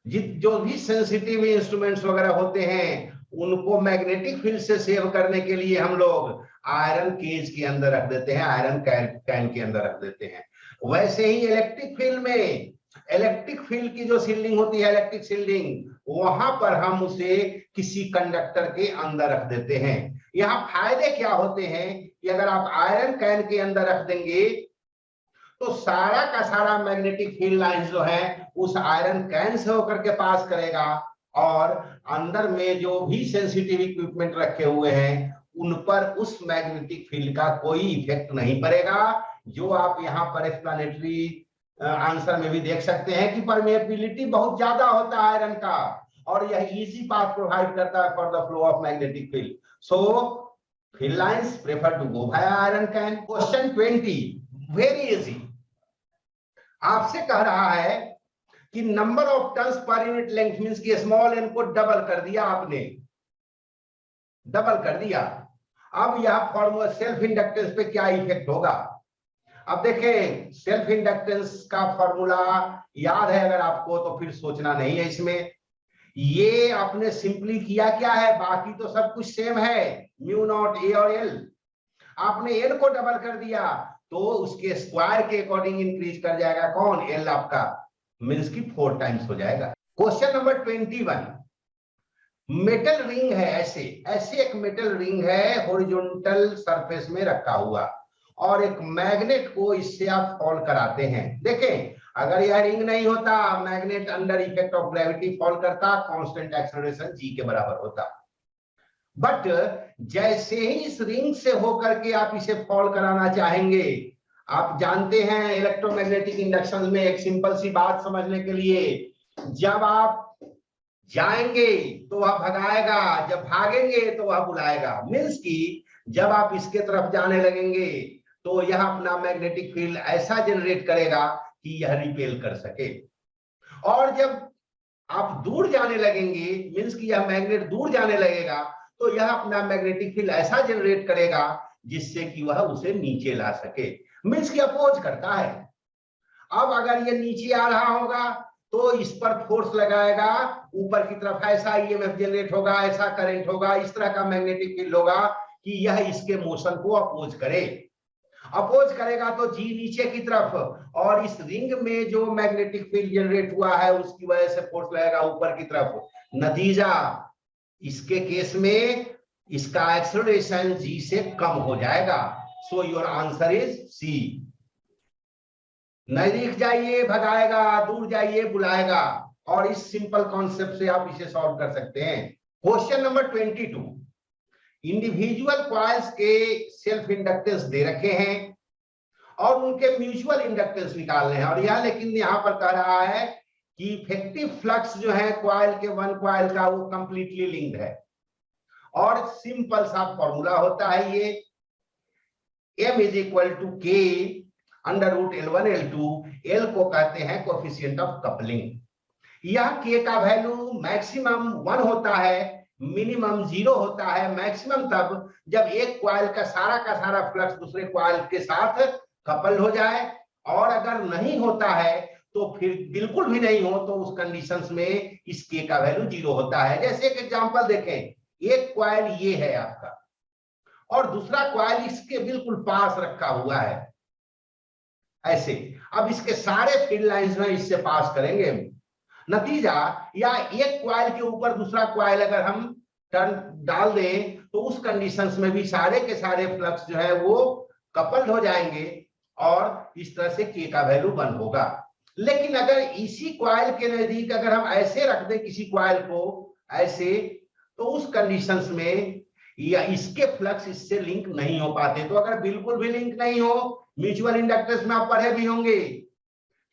जो भी सेंसिटिव इंस्ट्रूमेंट्स वगैरह होते हैं उनको मैग्नेटिक फील्ड से सेव करने के लिए हम लोग आयरन केज के अंदर रख देते हैं, आयरन कैन के अंदर रख देते हैं। वैसे ही इलेक्ट्रिक फील्ड में, इलेक्ट्रिक फील्ड की जो शील्डिंग होती है, इलेक्ट्रिक शील्डिंग, वहां पर हम उसे किसी कंडक्टर के अंदर रख देते हैं। यहाँ फायदे क्या होते हैं कि अगर आप आयरन कैन के अंदर रख देंगे तो सारा का सारा मैग्नेटिक फील्ड लाइन जो है उस आयरन कैन से होकर के पास करेगा, और अंदर में जो भी सेंसिटिव इक्विपमेंट रखे हुए हैं उन पर उस मैग्नेटिक फील्ड का कोई इफेक्ट नहीं पड़ेगा। जो आप यहाँ पर एक्सप्लेनेटरी आंसर में भी देख सकते हैं कि परमेबिलिटी बहुत ज्यादा होता है आयरन का, और यह इजी पाथ प्रोवाइड करता है for the flow of magnetic field. So field lines prefer to go by iron can. Question 20 very easy, आपसे कह रहा है कि नंबर ऑफ टर्न्स पर यूनिट लेंथ मींस कि स्मॉल एन को डबल कर दिया आपने, डबल कर दिया। अब यह फॉर्मूला सेल्फ इंडक्टेंस पे क्या इफेक्ट होगा। अब देखें, सेल्फ इंडक्टेंस का फॉर्मूला याद है अगर आपको तो फिर सोचना नहीं है इसमें। ये आपने सिंपली किया क्या है, बाकी तो सब कुछ सेम है, म्यू नॉट ए और एल। आपने एल को डबल कर दिया तो उसके स्क्वायर के अकॉर्डिंग इंक्रीज कर जाएगा कौन, एल आपका, मींस की 4 टाइम्स हो जाएगा। क्वेश्चन नंबर 21, मेटल रिंग है, ऐसे एक मेटल रिंग है हॉरिजॉन्टल सरफेस में रखा हुआ, और एक मैग्नेट को इससे आप फॉल कराते हैं। देखें, अगर यह रिंग नहीं होता, magnet under effect of gravity fall करता, कांस्टेंट एक्सेलरेशन जी के बराबर होता। बट जैसे ही इस रिंग से होकर के आप इसे फॉल कराना चाहेंगे, आप जानते हैं इलेक्ट्रोमैग्नेटिक इंडक्शन में एक सिंपल सी बात समझने के लिए, जब आप जाएंगे तो वह भगाएगा, जब भागेंगे तो वह बुलाएगा। मींस कि जब आप इसके तरफ जाने लगेंगे तो यह अपना मैग्नेटिक फील्ड ऐसा जनरेट करेगा कि यह रिपेल कर सके, और जब आप दूर जाने लगेंगे, मीन्स कि यह मैग्नेट दूर जाने लगेगा, तो यह अपना मैग्नेटिक फील्ड ऐसा जनरेट करेगा जिससे कि वह उसे नीचे ला सके, मीन्स कि अपोज करता है। अब अगर ये नीचे आ रहा होगा तो इस पर फोर्स लगाएगा, ऊपर की तरफ ऐसा ईएमएफ जनरेट होगा, ऐसा करंट होगा, इस तरह का मैग्नेटिक फील्ड होगा कि यह इसके मोशन को अपोज करे। अपोज करेगा तो जी नीचे की तरफ, और इस रिंग में जो मैग्नेटिक फील्ड जनरेट हुआ है उसकी वजह से फोर्स लगेगा ऊपर की तरफ। नतीजा इसके केस में इसका एक्सेलरेशन जी से कम हो जाएगा। So your answer is c. नजदीक जाइए भगाएगा, दूर जाइए बुलाएगा, और इस सिंपल कॉन्सेप्ट से आप इसे सॉल्व कर सकते हैं। क्वेश्चन नंबर 22, इंडिविजुअल कॉइल्स के सेल्फ इंडक्टेंस दे रखे हैं और उनके म्यूचुअल इंडक्टेंस निकालने हैं, और यह लेकिन यहां पर कह रहा है कि इफेक्टिव फ्लक्स जो है कॉइल के वन कॉइल का वो कंप्लीटली लिंक्ड है, और सिंपल सा फॉर्मूला होता है ये M is equal to k under root L1 L2, L को कहते हैं कोएफिशिएंट ऑफ कपलिंग। यह के का वैल्यू मैक्सिमम 1 होता है, मिनिमम 0 होता है। मैक्सिमम तब जब एक कॉइल का सारा फ्लक्स दूसरे कॉइल के साथ कपल हो जाए, और अगर नहीं होता है तो फिर बिल्कुल भी नहीं हो, तो उस कंडीशंस में इस के का वैल्यू 0 होता है। जैसे एक एग्जांपल देखें, एक कॉइल ये है आपका और दूसरा कॉइल इसके बिल्कुल पास रखा हुआ है ऐसे। अब इसके सारे फील्ड लाइंस में इससे पास करेंगे। नतीजा, या एक कॉइल के ऊपर दूसरा कॉइल अगर हम टर्न डाल दें तो उस कंडीशंस में भी सारे के सारे फ्लक्स जो है वो कपल्ड हो जाएंगे, और इस तरह से के का वैल्यू 1 होगा। लेकिन अगर इसी कॉइल के नजदीक अगर हम ऐसे रख दें किसी कॉइल को ऐसे, तो उस कंडीशंस में या इसके फ्लक्स इससे लिंक नहीं हो पाते। तो अगर बिल्कुल भी लिंक नहीं हो, म्यूचुअल इंडक्टेंस में आप पढ़े भी होंगे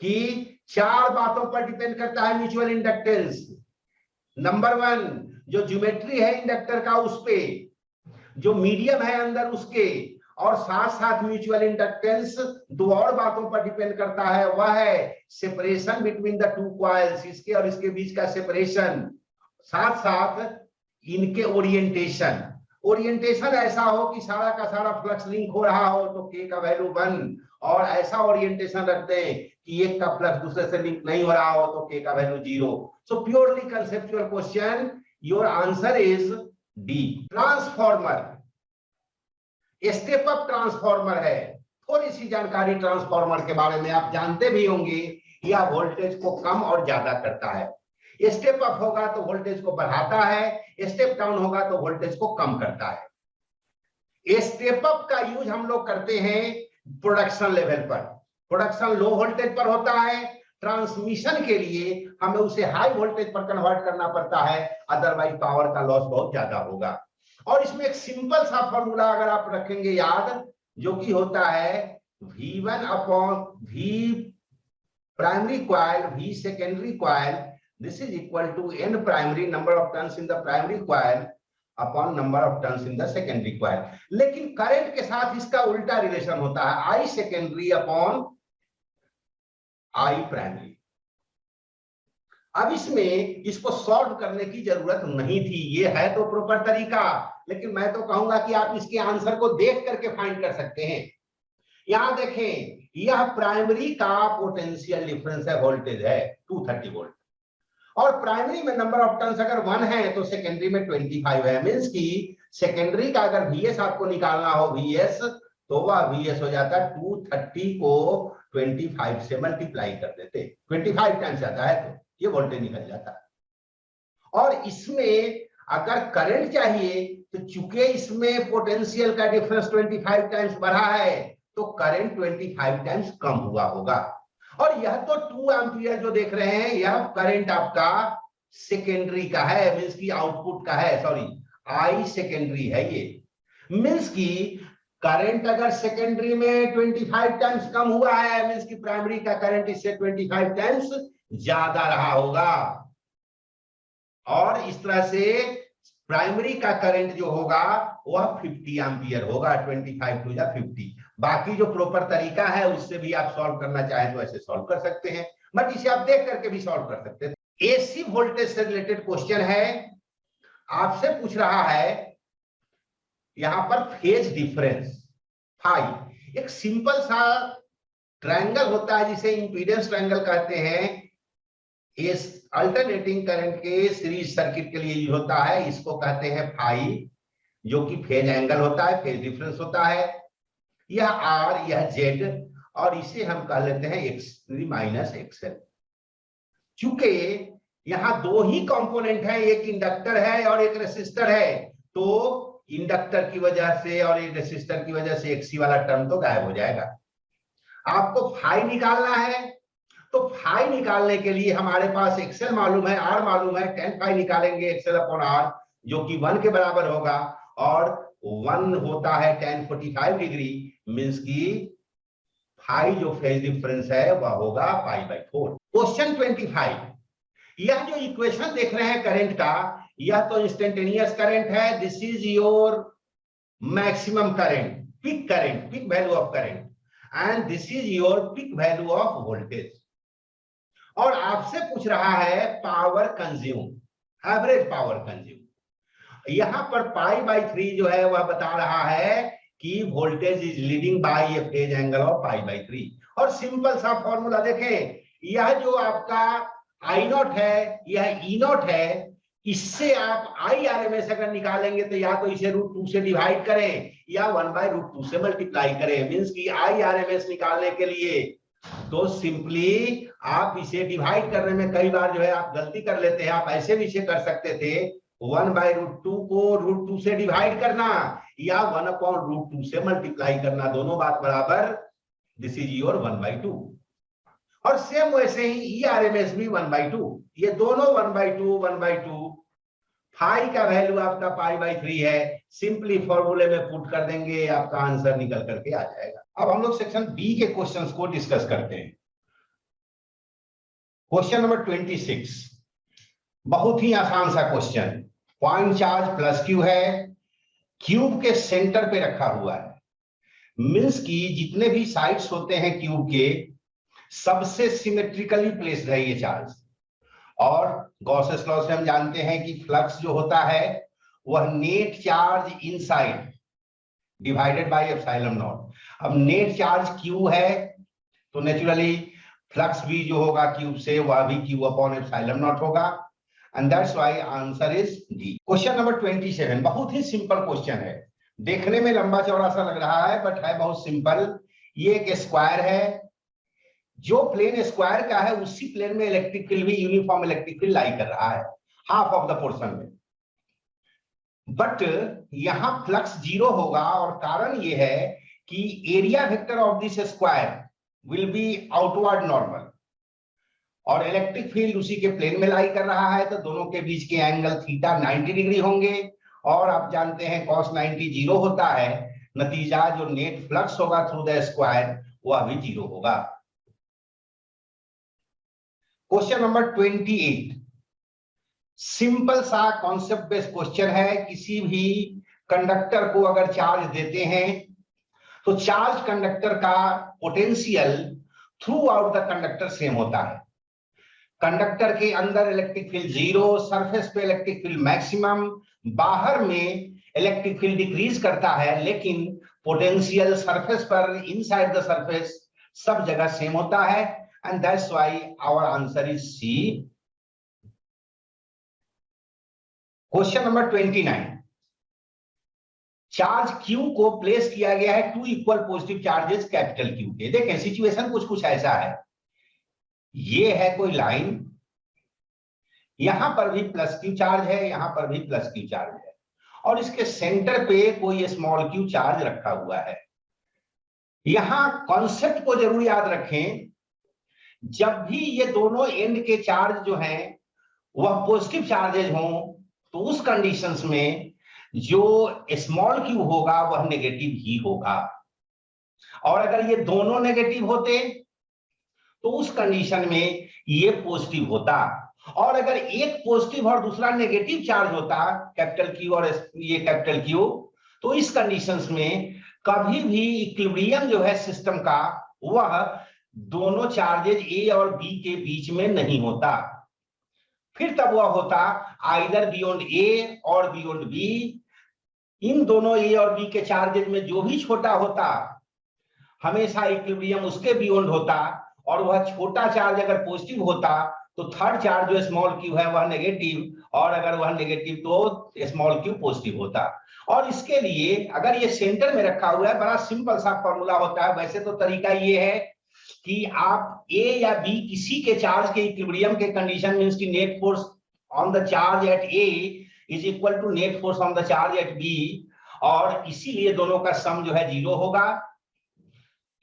कि 4 बातों पर डिपेंड करता है म्यूचुअल इंडक्टेंस। नंबर 1, जो ज्योमेट्री है इंडक्टर का उस पे, जो मीडियम है अंदर उसके, और साथ साथ म्यूचुअल इंडक्टेंस 2 और बातों पर डिपेंड करता है, वह है separation between the two coils, इसके और इसके बीच का सेपरेशन, साथ साथ इनके ओरिएंटेशन। ओरिएंटेशन ऐसा हो कि सारा का सारा फ्लक्स लिंक हो रहा हो तो के का वैल्यू 1, और ऐसा ओरिएंटेशन रखते हैं कि एक का फ्लक्स दूसरे से लिंक नहीं हो रहा हो तो के का value 0। So purely conceptual question, your answer is D. Transformer step up transformer है। थोड़ी सी जानकारी ट्रांसफॉर्मर के बारे में आप जानते भी होंगे, यह वोल्टेज को कम और ज्यादा करता है। स्टेप अप होगा तो वोल्टेज को बढ़ाता है, स्टेप डाउन होगा तो वोल्टेज को कम करता है। स्टेप अप का यूज हम लोग करते हैं प्रोडक्शन लेवल पर। प्रोडक्शन लो वोल्टेज पर होता है, ट्रांसमिशन के लिए हमें उसे हाई वोल्टेज पर कन्वर्ट करना पड़ता है, अदरवाइज पावर का लॉस बहुत ज्यादा होगा। और इसमें एक सिंपल सा फॉर्मूला अगर आप रखेंगे याद, जो कि होता है V1 upon V primary coil V secondary coil, this is equal to n primary number of turns in the primary coil upon number of turns in the secondary coil। लेकिन करंट के साथ इसका उल्टा रिलेशन होता है, I secondary upon I primary। अब इसमें इसको सॉल्व करने की जरूरत नहीं थी, ये है तो प्रॉपर तरीका, लेकिन मैं तो कहूंगा कि आप इसके आंसर को देख करके फाइंड कर सकते हैं। यहां देखें, यह प्राइमरी का पोटेंशियल डिफरेंस है, वोल्टेज है 230 वोल्ट, और प्राइमरी में नंबर ऑफ टर्न्स अगर 1 है तो सेकेंडरी में 25 है। मींस कि सेकेंडरी का अगर VS आपको निकालना हो VS, तो वह VS हो जाता है 230 को 25 से मल्टीप्लाई कर देते, 25 टाइम्स आता है तो ये वोल्टेज निकल जाता है। और इसमें अगर करंट चाहिए तो चूंकि इसमें पोटेंशियल का डिफरेंस 25 टाइम्स बढ़ा है तो करंट 25 टाइम्स कम हुआ होगा। और यह तो 2 एम्पियर जो देख रहे हैं यह करंट आपका सेकेंडरी का है, मींस की आउटपुट का है, सॉरी आई सेकेंडरी है ये। मींस की करंट अगर सेकेंडरी में 25 टाइम्स कम हुआ है, मींस की प्राइमरी का करंट इससे 25 टाइम्स ज्यादा रहा होगा, और इस तरह से प्राइमरी का करंट जो होगा वह 50 एम्पियर होगा, 25 टू 50। बाकी जो प्रॉपर तरीका है उससे भी आप सॉल्व करना चाहें तो ऐसे सॉल्व कर सकते हैं, बट इसे आप देख करके भी सॉल्व कर सकते हैं। एसी वोल्टेज से रिलेटेड क्वेश्चन है। आपसे पूछ रहा है यहां पर फेज डिफरेंस फाई। एक सिंपल सा ट्रायंगल होता है जिसे इंपीडेंस ट्रायंगल कहते हैं। इस अल्टरनेटिंग करंट के सीरीज सर्किट के लिए यूज होता है। इसको कहते हैं फाई, जो कि फेज एंगल होता है, फेज डिफरेंस होता है। यह आर, यह जेड, और इसे हम कह लेते हैं एक्स3 माइनस एक्सएल। चूंकि यहां दो ही कंपोनेंट है, एक इंडक्टर है और एक रेसिस्टर है, तो इंडक्टर की वजह से और एक रेसिस्टर की वजह से एक्सी वाला टर्म तो गायब हो जाएगा। आपको फाई निकालना है, तो फाई निकालने के लिए हमारे पास एक्सएल मालूम है, आर मालूम है। tan फाई निकालेंगे एक्सएल अपॉन आर, जो कि 1 के बराबर होगा, और 1 होता है tan 45 डिग्री, मींस की फाई जो फेज डिफरेंस है वह होगा π/4। क्वेश्चन 25, यह जो इक्वेशन देख रहे हैं करंट का, यह तो इंस्टेंटेनियस करंट है। This is your maximum current, peak value of current, and this is your peak value of voltage. और आपसे पूछ रहा है power consume, average power consume. यहां पर π/3 जो है वह बता रहा है कि voltage is leading by a phase angle of π/3। और सिंपल सा फॉर्मूला देखें, यह जो आपका I0 है, यह E0 है। इससे आप IRMS अगर निकालेंगे तो या तो इसे √2 से डिवाइड करें या 1/√2 से मल्टीप्लाई करें। मींस कि IRMS निकालने के लिए तो सिंपली आप इसे डिवाइड करने में कई बार जो है आप गलती कर लेते हैं। आप ऐसे भी इसे कर सकते थे, 1/√2 को √2 से डिवाइड करना या 1/√2 से मल्टीप्लाई करना, दोनों बात बराबर। This is your 1/2। और सेम वैसे ही ERMS भी 1/2। ये दोनों 1/2 फाई का वैल्यू आपका π/3 है। सिंपली फॉर्मूले में पुट कर देंगे, आपका आंसर निकल करके आ जाएगा। अब हम लोग सेक्शन बी के क्वेश्चंस को डिस्कस करते हैं। क्वेश्चन नंबर 26, बहुत ही आसान सा question. Point charge plus Q है, क्यूब के सेंटर पे रखा हुआ है। मींस की जितने भी साइड्स होते हैं क्यूब के, सबसे सिमेट्रिकली प्लेस्ड है ये चार्ज। और गॉसेस लॉ से हम जानते हैं कि फ्लक्स जो होता है वह net charge inside divided by epsilon not. अब नेट चार्ज क्यू है तो नेचुरली फ्लक्स भी जो होगा क्यूब से वह भी क्यू अपॉन एप्सिलॉन नॉट होगा, and that's why answer is D. Question number 27, बहुत ही सिंपल क्वेश्चन है। देखने में लंबा चौड़ा सा लग रहा है बट है बहुत सिंपल। ये एक स्क्वायर है, जो प्लेन स्क्वायर का है उसी प्लेन में इलेक्ट्रिक फील्ड भी यूनिफॉर्म इलेक्ट्रिक फील्ड लाई कर रहा है हाफ ऑफ द पोर्शन में। बट यहां फ्लक्स 0 होगा, और कारण यह है कि area vector of this square will be outward normal, और इलेक्ट्रिक फील्ड उसी के प्लेन में लाई कर रहा है, तो दोनों के बीच के एंगल थीटा 90 डिग्री होंगे। और आप जानते हैं cos 90 0 होता है, नतीजा जो नेट फ्लक्स होगा थ्रू द स्क्वायर वह भी 0 होगा। क्वेश्चन नंबर 28, सिंपल सा कॉन्सेप्ट बेस्ड क्वेश्चन है। किसी भी कंडक्टर को अगर चार्ज देते हैं तो चार्ज कंडक्टर का potential throughout the conductor same होता है। कंडक्टर के अंदर इलेक्ट्रिक फील्ड 0, सरफेस पे इलेक्ट्रिक फील्ड मैक्सिमम, बाहर में इलेक्ट्रिक फील्ड डिक्रीज करता है, लेकिन पोटेंशियल सरफेस पर, इनसाइड द सरफेस, सब जगह सेम होता है, and that's why our answer is C. Question number 29, charge Q को प्लेस किया गया है 2 equal positive charges capital Q के। देखें सिचुएशन कुछ ऐसा है, ये है कोई लाइन, यहां पर भी प्लस Q चार्ज है, यहां पर भी प्लस Q चार्ज है, और इसके सेंटर पे कोई स्मॉल q चार्ज रखा हुआ है। यहां कॉन्सेप्ट को जरूर याद रखें, जब भी ये दोनों एंड के चार्ज जो हैं वह पॉजिटिव चार्जेज हों, तो उस कंडीशंस में जो स्मॉल q होगा वह नेगेटिव ही होगा, और अगर ये दोनों नेगेटिव होते तो उस कंडीशन में ये पॉजिटिव होता, और अगर एक पॉजिटिव और दूसरा नेगेटिव चार्ज होता कैपिटल Q और ये कैपिटल Q, तो इस कंडीशंस में कभी भी इक्विलिब्रियम जो है सिस्टम का वह दोनों चार्जेज A और B के बीच में नहीं होता। फिर तब वह होता आइदर बियॉन्ड ए और बियॉन्ड बी। इन दोनों ए और बी के चार्जेस में जो भी छोटा होता हमेशा इक्विलिब्रियम उसके बियॉन्ड होता, और वह छोटा चार्ज अगर पॉजिटिव होता तो थर्ड चार्ज जो स्मॉल क्यू है वह नेगेटिव, और अगर वह नेगेटिव तो स्मॉल क्यू पॉजिटिव होता। और इसके लिए अगर ये सेंटर में रखा हुआ है, बड़ा सिंपल सा फॉर्मूला होता है। वैसे तो तरीका ये है कि आप ए या बी किसी के चार्ज के इक्विलिब्रियम के कंडीशन मींस की net force on the charge at a is equal to net force on the charge at b, और इसीलिए दोनों का सम जो है 0 होगा।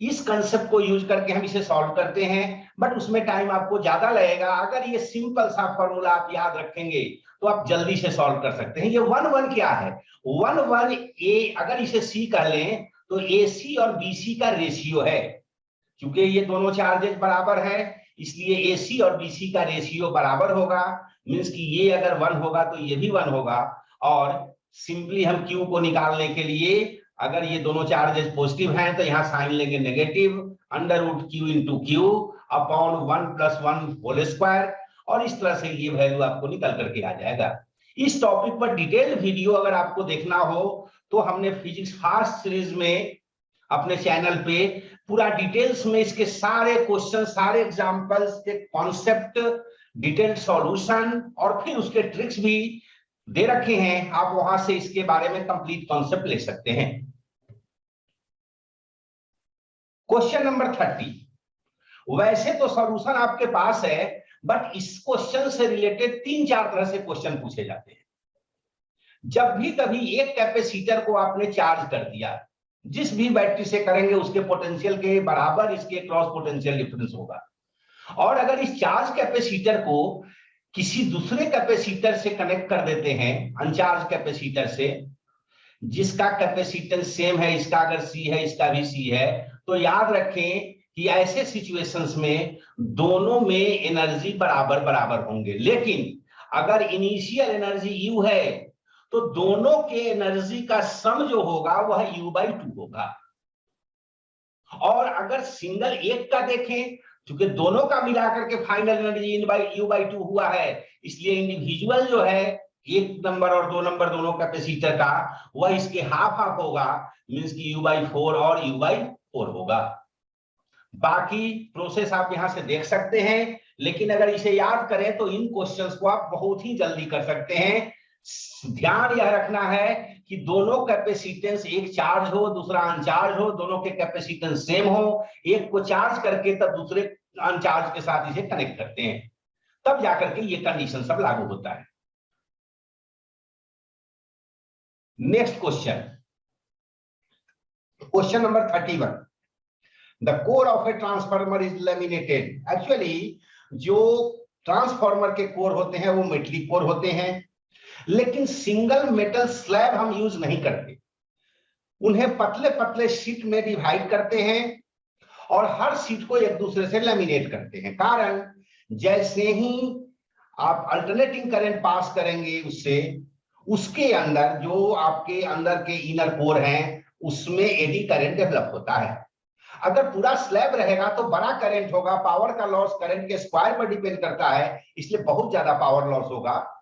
इस कंसेप्ट को यूज करके हम इसे सॉल्व करते हैं, बट उसमें टाइम आपको ज्यादा लगेगा। अगर ये सिंपल सा फॉर्मूला आप याद रखेंगे तो आप जल्दी से सॉल्व कर सकते हैं। ये 1 क्या है? 1 ए, अगर इसे सी कह लें तो ए सी और बी सी का रेशियो है। क्योंकि ये दोनों चार्जेस बराबर है इसलिए ए सी और बी सी का रेशियो बराबर होगा। मीन्स कि ये अगर 1 होगा तो ये भी 1 होगा। और सिंपली हम क्यू को निकालने के लिए अगर ये दोनों चार्जेस पॉजिटिव हैं तो यहां साइन लेंगे negative, under root q into q upon 1 + 1 whole square, और इस तरह से ये वैल्यू आपको निकल करके आ जाएगा। इस टॉपिक पर डिटेल वीडियो अगर आपको देखना हो तो हमने फिजिक्स फास्ट सीरीज में अपने चैनल पे पूरा डिटेल्स में इसके सारे क्वेश्चन, सारे एग्जांपल्स के कॉन्सेप्ट, डिटेल्ड सॉल्यूशन और फिर उसके ट्रिक्स भी दे रखे हैं। आप वहां से इसके बारे में कंप्लीट कॉन्सेप्ट ले सकते हैं। Question number 30। वैसे तो सॉल्यूशन आपके पास है, बट इस क्वेश्चन से रिलेटेड 3-4 तरह से क्वेश्चन पूछे जाते हैं। जब भी कभी एक कैपेसिटर को आपने चार्ज कर दिया, जिस भी बैटरी से करेंगे उसके पोटेंशियल के बराबर इसके क्रॉस पोटेंशियल डिफरेंस होगा। और अगर इस चार्ज कैपेसिटर को किसी दूसरे कैपेसिटर से कनेक्ट कर देते हैं, अनचार्ज कैपेसिटर से, जिसका कैपेसिटेंस सेम है, इसका अगर सी है इसका भी सी है, तो याद रखें कि ऐसे सिचुएशंस में दोनों में एनर्जी बराबर बराबर होंगे। लेकिन अगर इनिशियल एनर्जी यू है तो दोनों के एनर्जी का सम जो होगा वह U/2 होगा। और अगर सिंगल एक का देखें, क्योंकि दोनों का मिलाकर के फाइनल एनर्जी U/2 हुआ है, इसलिए इंडिविजुअल जो है 1 नंबर और 2 नंबर दोनों कैपेसिटर का, वह इसके हाफ होगा। मींस की U/4 और U/4 होगा। बाकी प्रोसेस आप यहां से देख सकते हैं, लेकिन अगर इसे याद करें तो इन क्वेश्चंस को आप बहुत ही जल्दी कर सकते हैं। ध्यान यह रखना है कि दोनों कैपेसिटेंस, एक चार्ज हो दूसरा अनचार्ज हो, दोनों के कैपेसिटेंस सेम हो, एक को चार्ज करके तब दूसरे अनचार्ज के साथ इसे कनेक्ट करते हैं, तब जाकर के ये कंडीशन सब लागू होता है। Next question, question number 31। The core of a transformer is laminated. Actually जो ट्रांसफार्मर के कोर होते हैं वो मेटलिक कोर होते हैं, लेकिन सिंगल मेटल स्लैब हम यूज नहीं करते। उन्हें पतले पतले शीट में डिवाइड करते हैं और हर शीट को एक दूसरे से लैमिनेट करते हैं। कारण, जैसे ही आप अल्टरनेटिंग करंट पास करेंगे उसके अंदर जो आपके अंदर के इनर कोर हैं उसमें एडी करंट डेवलप होता है। अगर पूरा स्लैब रहेगा तो बड़ा करंट होगा, पावर का लॉस करंट के स्क्वायर पर डिपेंड करता है, इसलिए बहुत ज्यादा पावर लॉस होगा।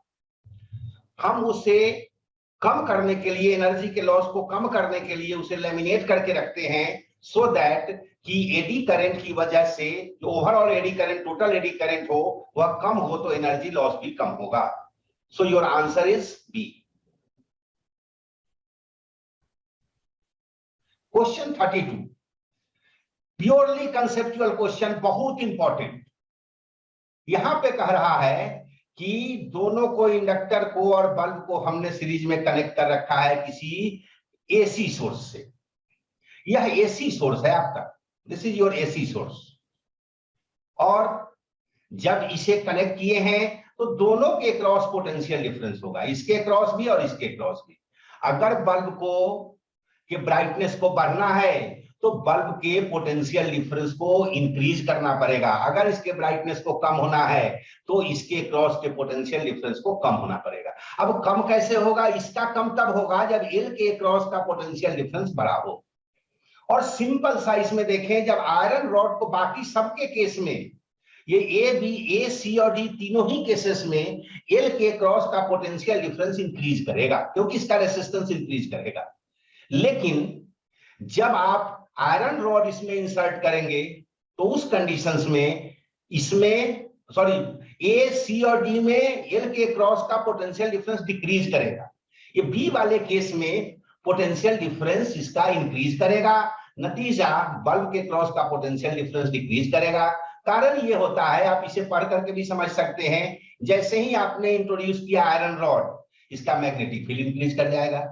हम उसे कम करने के लिए, एनर्जी के लॉस को कम करने के लिए उसे लैमिनेट करके रखते हैं, सो दैट कि एडी करंट की वजह से जो overall eddy current, total eddy current हो वह कम हो तो एनर्जी लॉस भी कम होगा। So your answer is b. Question 32, purely conceptual question, बहुत इंपॉर्टेंट। यहां पे कह रहा है कि दोनों को, इंडक्टर को और बल्ब को हमने सीरीज में कनेक्ट कर रखा है किसी एसी सोर्स से। यह एसी सोर्स है आपका, this is your AC source. और जब इसे कनेक्ट किए हैं तो दोनों के क्रॉस पोटेंशियल डिफरेंस होगा, इसके क्रॉस भी और इसके क्रॉस भी। अगर बल्ब को के ब्राइटनेस को बढ़ना है तो बल्ब के पोटेंशियल डिफरेंस को इंक्रीज करना पड़ेगा। अगर इसके ब्राइटनेस को कम होना है तो इसके क्रॉस के पोटेंशियल डिफरेंस को कम होना पड़ेगा। अब कम कैसे होगा? इसका कम तब होगा जब एल के क्रॉस का पोटेंशियल डिफरेंस बड़ा हो। और सिंपल साइज में देखें, जब आयरन रॉड को, बाकी सबके केस में ये ए सी और डी तीनों ही केसेस में एल के क्रॉस का पोटेंशियल डिफरेंस इंक्रीज करेगा क्योंकि इसका रेसिस्टेंस इंक्रीज करेगा। लेकिन जब आप आयरन रॉड इसमें इंसर्ट करेंगे तो उस कंडीशंस में इसमें ए सी और डी में एल के क्रॉस का पोटेंशियल डिफरेंस डिक्रीज करेगा। ये बी वाले केस में पोटेंशियल डिफरेंस इसका इंक्रीज करेगा, नतीजा बल्ब के क्रॉस का पोटेंशियल डिफरेंस डिक्रीज करेगा। कारण ये होता है, आप इसे पढ़ करके भी समझ सकते हैं, जैसे ही आपने इंट्रोड्यूस किया आयरन रॉड, इसका मैग्नेटिक फील्ड इंक्रीज कर जाएगा,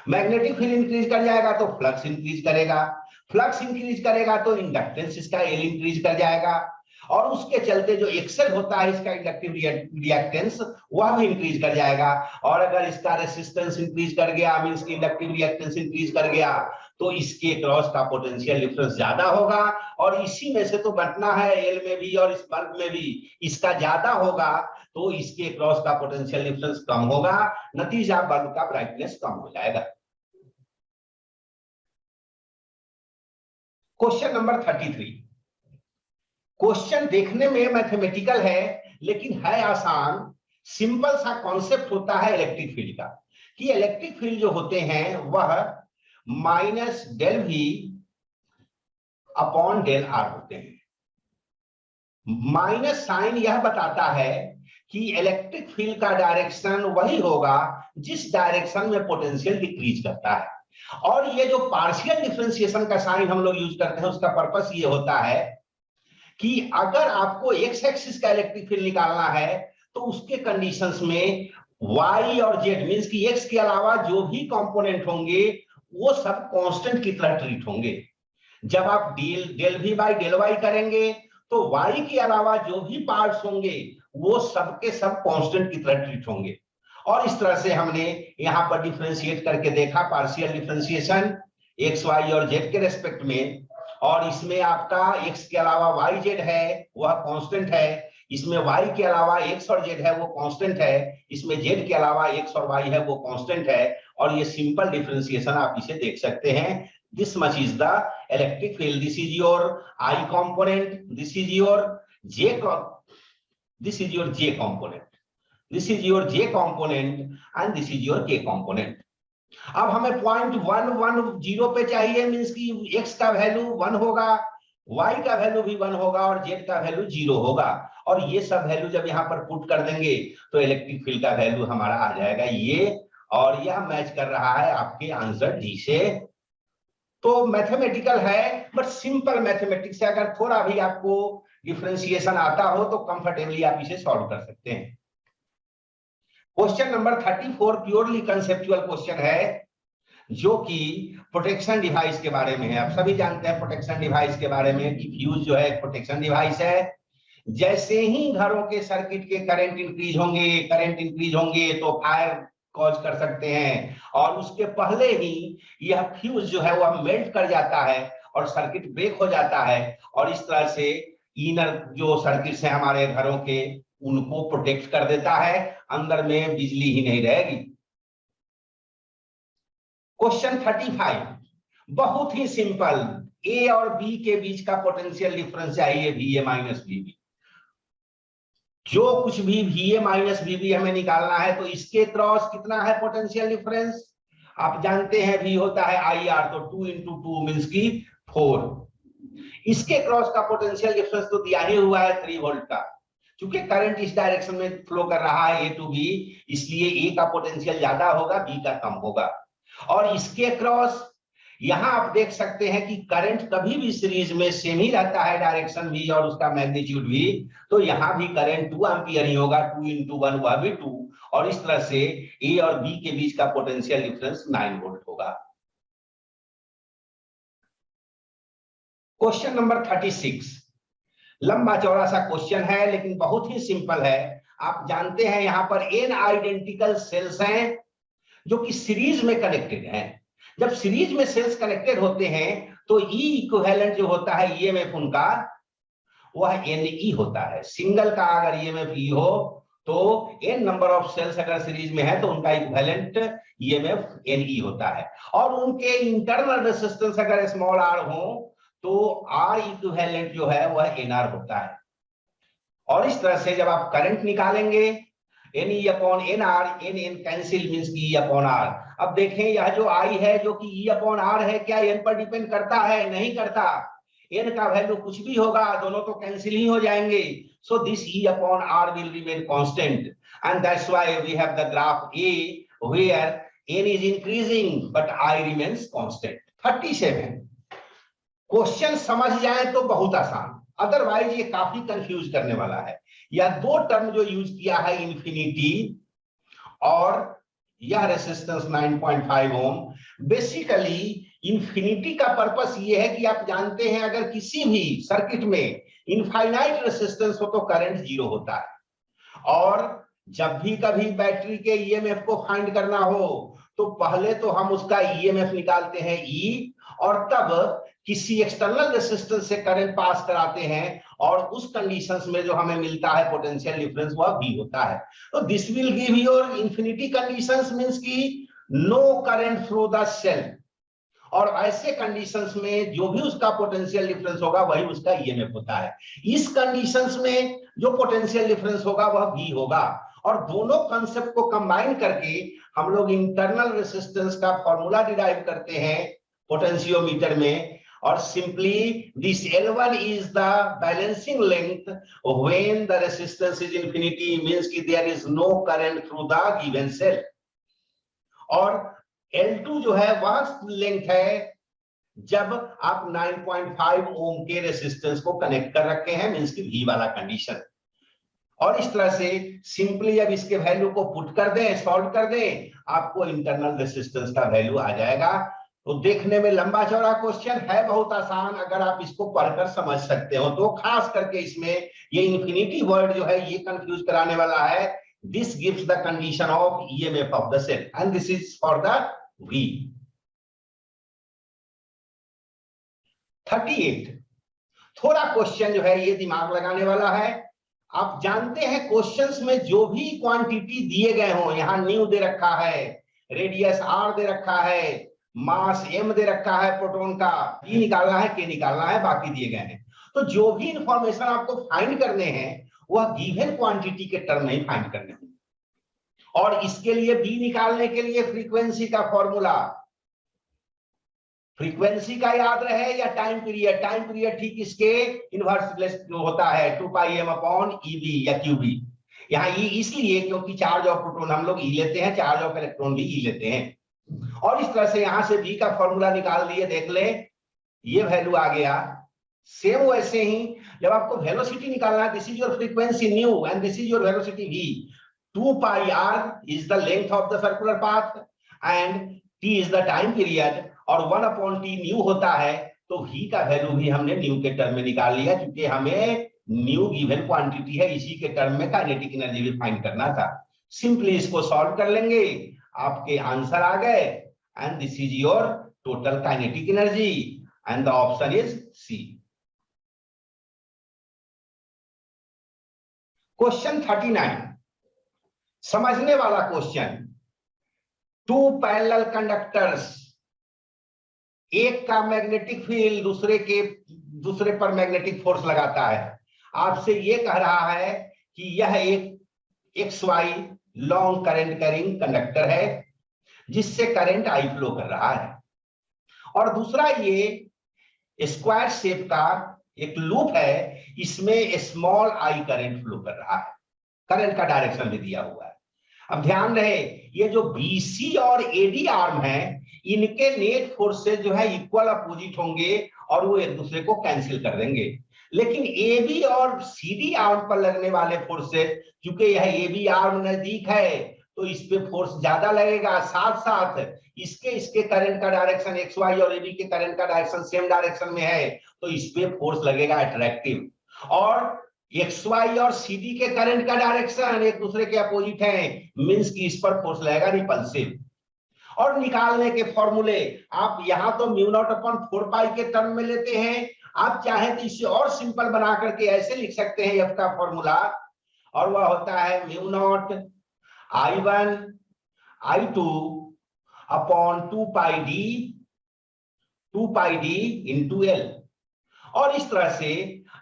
मैग्नेटिक फील्ड इंक्रीज कर जाएगा तो फ्लक्स इंक्रीज करेगा, फ्लक्स इंक्रीज करेगा तो इंडक्टेंस इसका एल इंक्रीज कर जाएगा, और उसके चलते जो एक्सेल होता है इसका इंडक्टिव रिएक्टेंस वह भी इंक्रीज कर जाएगा। और अगर इसका रेसिस्टेंस इंक्रीज कर गया, मींस की इंडक्टिव रिएक्टेंस इंक्रीज कर गया, तो इसके क्रॉस का पोटेंशियल डिफरेंस ज्यादा होगा, और इसी में से तो बंटना है एल में भी और इस बल्ब में भी, इसका ज्यादा होगा तो इसके क्रॉस का पोटेंशियल डिफरेंस कम होगा, नतीजा बल्ब का ब्राइटनेस कम हो जाएगा। Question number 33। क्वेश्चन देखने में मैथमेटिकल है लेकिन है आसान, सिंपल सा कॉन्सेप्ट होता है इलेक्ट्रिक फील्ड का, कि इलेक्ट्रिक फील्ड जो होते हैं वह minus del v upon del r होते हैं। माइनस साइन यह बताता है कि इलेक्ट्रिक फील्ड का डायरेक्शन वही होगा जिस डायरेक्शन में पोटेंशियल डिक्रीज करता है। और ये जो पार्शियल डिफरेंशिएशन का साइन हम लोग यूज करते हैं उसका पर्पस ये होता है कि अगर आपको एक्स एक्सिस का इलेक्ट्रिक फील्ड निकालना है तो उसके कंडीशंस में y और z मींस कि x के अलावा जो भी कंपोनेंट होंगे वो सब कांस्टेंट की तरह ट्रीट होंगे। जब आप del v by del y करेंगे तो y के अलावा जो भी पार्ट्स होंगे वो सब के सब कांस्टेंट की तरह ट्रीट होंगे। और इस तरह से हमने यहां पर डिफरेंशिएट करके देखा पार्शियल डिफरेंशिएशन x y और z के रेस्पेक्ट में, और इसमें आपका x के अलावा y z है वह कांस्टेंट है, इसमें y के अलावा x और z है वो कांस्टेंट है, इसमें z के अलावा x और y है वो कांस्टेंट है, और ये सिंपल डिफरेंशिएशन आप इसे देख सकते हैं। This much is the electric field, this is your I component, this is your J component, this is your J component and this is your K component। अब हमें पॉइंट 110 पे चाहिए, मींस कि x का वैल्यू 1 होगा, y का value भी 1 होगा और z का वैल्यू 0 होगा, और ये सब वैल्यू जब यहाँ पर पुट कर देंगे तो इलेक्ट्रिक फील्ड का वैल्यू हमारा आ जाएगा ये, और यह मैच कर रहा है आपके आंसर डी से। तो मैथमेटिकल है बट सिंपल मैथमेटिक्स से अगर थोड़ा भी आपको डिफरेंशिएशन आता हो तो कंफर्टेबली आप इसे सॉल्व कर सकते हैं। Question number 34 purely conceptual question है जो कि प्रोटेक्शन डिवाइस के बारे में है। आप सभी जानते हैं प्रोटेक्शन डिवाइस के बारे में कि फ्यूज जो है प्रोटेक्शन डिवाइस है। जैसे ही घरों के सर्किट के करंट इंक्रीज होंगे तो फायर कॉज कर सकते हैं, और उसके पहले ही यह फ्यूज जो है वह मेल्ट कर जाता है और सर्किट ब्रेक हो जाता है, और इस तरह से इनर जो सर्किट्स हैं हमारे घरों के उनको प्रोटेक्ट कर देता है, अंदर में बिजली ही नहीं रहेगी। क्वेश्चन 35 बहुत ही सिंपल, ए और बी के बीच का पोटेंशियल डिफरेंस चाहिए VA माइनस VB। जो कुछ भी VA माइनस VB हमें निकालना है तो इसके क्रॉस कितना है पोटेंशियल डिफरेंस, आप जानते हैं V होता है IR, तो 2 into 2 मींस की 4। इसके क्रॉस का पोटेंशियल डिफरेंस तो दिया ही हुआ है 3 वोल्ट का। क्योंकि करंट इस डायरेक्शन में फ्लो कर रहा है A to B, इसलिए A का पोटेंशियल ज्यादा होगा, B का कम होगा। और इसके क्रॉस यहां आप देख सकते हैं कि करंट कभी भी सीरीज में सेम ही रहता है, डायरेक्शन भी और उसका मैग्नीट्यूड भी, तो यहां भी करंट 2 एम्पियर ही होगा, 2 into 1 वह भी 2, और इस तरह से A और B के बीच का पोटेंशियल डिफरेंस 9 वोल्ट होगा। क्वेश्चन नंबर 36 लंबा चौड़ा सा क्वेश्चन है लेकिन बहुत ही सिंपल है। आप जानते हैं यहां पर n आइडेंटिकल सेल्स हैं जो कि सीरीज में कनेक्टेड हैं। जब सीरीज में सेल्स कनेक्टेड होते हैं तो E इक्विवेलेंट जो होता है EMF उनका वह NE होता है। सिंगल का अगर EMF E हो तो n नंबर ऑफ सेल्स अगर सीरीज में है तो उनका इक्विवेलेंट EMF NE होता है, और उनके इंटरनल रेजिस्टेंस अगर स्मॉल r हो तो R इक्विवेलेंट जो है वह NR होता है। और इस तरह से जब आप करंट निकालेंगे n e upon n r, n n cancel means की ई अपॉन आर। अब देखें यह जो आई है जो कि ई अपॉन आर है, क्या एन पर डिपेंड करता है? नहीं करता। एन का वैल्यू कुछ भी होगा, दोनों तो कैंसिल ही हो जाएंगे। So this e upon r will remain constant and that's why we have the graph a where n is increasing but i remains constant. 37 question समझ जाए तो बहुत आसान, अदरवाइज ये काफी कंफ्यूज करने वाला है। यह दो टर्म जो यूज किया है, इंफिनिटी और यह रेसिस्टेंस 9.5 ओम, बेसिकली इंफिनिटी का पर्पस ये है कि आप जानते हैं अगर किसी भी सर्किट में इनफाइनाइट रेसिस्टेंस हो तो करंट जीरो होता है। और जब भी कभी बैटरी के ईएमएफ को फाइंड करना हो तो पहले तो हम उसका ईएमएफ निकालते हैं ई, और तब किसी एक्सटर्नल रेसिस्टेंस से करंट पास कराते हैं, और उस कंडीशंस में जो हमें मिलता है पोटेंशियल डिफरेंस वह भी होता है। तो this will give your infinity conditions means की no current through the cell, और ऐसे कंडीशंस में जो भी उसका पोटेंशियल डिफरेंस होगा वही उसका ईएमएफ होता है। इस कंडीशंस में जो पोटेंशियल डिफरेंस होगा वह भी होगा, और दोनों कंसेप्ट को कंबाइन करके हम लोग इंटरनल रेसिस्टेंस का फॉर्मूला डिराइव करते हैं पोटेंशियोमीटर में, और simply this L1 is the balancing length when the resistance is infinity, means कि there is no current through the given cell, और L2 जो है वह लेंथ है जब आप 9.5 ओम के रेसिस्टेंस को कनेक्ट कर रखे हैं, मींस की V वाला कंडीशन। और इस तरह से सिंपली अब इसके वैल्यू को पुट कर दें, सॉल्व कर दें, आपको इंटरनल रेसिस्टेंस का वैल्यू आ जाएगा। तो देखने में लंबा चौड़ा क्वेश्चन है, बहुत आसान अगर आप इसको पढ़कर समझ सकते हो तो। खास करके इसमें ये इंफिनिटी वर्ड जो है ये कंफ्यूज कराने वाला है। This gives the condition of EMF of the cell and this is for the V। 38 थोड़ा क्वेश्चन जो है ये दिमाग लगाने वाला है। आप जानते हैं क्वेश्चंस में जो भी क्वांटिटी दिए गए हो, यहां न्यू दे रखा है, रेडियस r दे रखा है, मास m दे रखा है, प्रोटॉन का p निकालना है, k निकालना है, बाकी दिए गए हैं। तो जो भी इंफॉर्मेशन आपको फाइंड करने हैं वह गिवन क्वांटिटी के टर्म में ही फाइंड करने होंगे। और इसके लिए b निकालने के लिए फ्रीक्वेंसी का फॉर्मूला, फ्रीक्वेंसी का याद रहे या टाइम पीरियड, टाइम पीरियड ठीक इसके इनवर्स होता है 2 पाई m अपॉन EB या QB। यहाँ E इसलिए क्योंकि चार्ज ऑफ प्रोटॉन हम लोग E लेते हैं, चार्ज ऑफ इलेक्ट्रॉन भी E लेते हैं। और इस तरह से यहां से B का फॉर्मूला निकाल लिए, देख ले ये वैल्यू आ गया। सेम वैसे ही जब आपको वेलोसिटी निकालना है, this is your frequency new and this is your velocity V। 2 pi r is the length of the circular path and T is the time period, और 1 अपॉन टी न्यू होता है, तो V का value भी हमने new के term में निकाल लिया, क्योंकि हमें न्यू गिवन क्वांटिटी है, इसी के टर्म में काइनेटिक एनर्जी भी फाइंड करना था। सिंपली इसको सॉल्व कर लेंगे, आपके आंसर आ गए and this is your total kinetic energy and the option is C. Question 39 समझने वाला क्वेश्चन। 2 पैरेलल कंडक्टर्स, एक का मैग्नेटिक फील्ड दूसरे पर मैग्नेटिक फोर्स लगाता है। आपसे ये कह रहा है कि यह एक XY long current carrying conductor है जिससे करंट I फ्लो कर रहा है, और दूसरा ये स्क्वायर शेप का एक लूप है, इसमें स्मॉल I करंट फ्लो कर रहा है, करंट का डायरेक्शन भी दिया हुआ है। अब ध्यान रहे ये जो BC और AD आर्म है, इनके नेट फोर्सेस जो है इक्वल अपोजिट होंगे और वो एक दूसरे को कैंसिल कर देंगे। लेकिन AB और CD आर्म पर लगने वाले फोर्सेस, क्योंकि यह AB आर्म नजदीक है तो इस पे फोर्स ज्यादा लगेगा, साथ साथ इसके करंट का डायरेक्शन XY और AB के करंट का डायरेक्शन सेम डायरेक्शन में है, तो इस पे फोर्स लगेगा अट्रैक्टिव। और XY और CD के करंट का डायरेक्शन एक दूसरे के अपोजिट है, मींस कि इस पर फोर्स लगेगा रिपल्सिव। और निकालने के फॉर्मूले आप यहां तो म्यू नॉट अपॉन 4 पाई के टर्म में लेते हैं, आप चाहे तो इसे और सिंपल बना करके ऐसे लिख सकते हैं F का फॉर्मूला, और वह होता है mu naught I1 I2 upon 2 पाई D इंटू L। और इस तरह से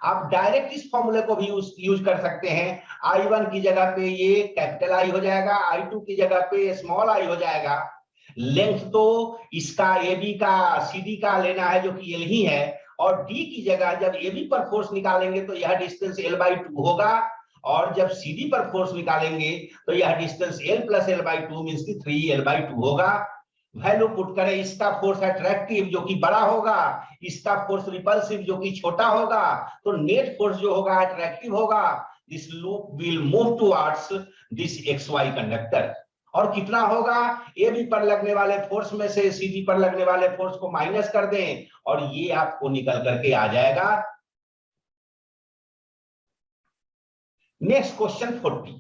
आप डायरेक्ट इस फॉर्मूले को भी यूज कर सकते हैं। I1 की जगह पे ये कैपिटल I हो जाएगा, I2 की जगह पे स्मॉल I हो जाएगा। लेंथ तो इसका AB का CD का लेना है जो कि L ही है, और D की जगह जब AB पर फोर्स निकालेंगे तो यह डिस्टेंस L/2 होगा, और जब CD पर फोर्स निकालेंगे तो यह डिस्टेंस L + L/2 मींस की 3L/2 होगा। वैल्यू पुट करें, इसका फोर्स अट्रैक्टिव जो कि बड़ा होगा, इसका फोर्स रिपल्सिव जो कि छोटा होगा, तो नेट फोर्स जो होगा अट्रैक्टिव होगा। This loop will move towards this XY conductor. और कितना होगा, AB पर लगने वाले फोर्स में से CD पर लगने वाले फोर्स को माइनस कर दें और ये आपको निकल करके आ जाएगा। नेक्स्ट क्वेश्चन 40,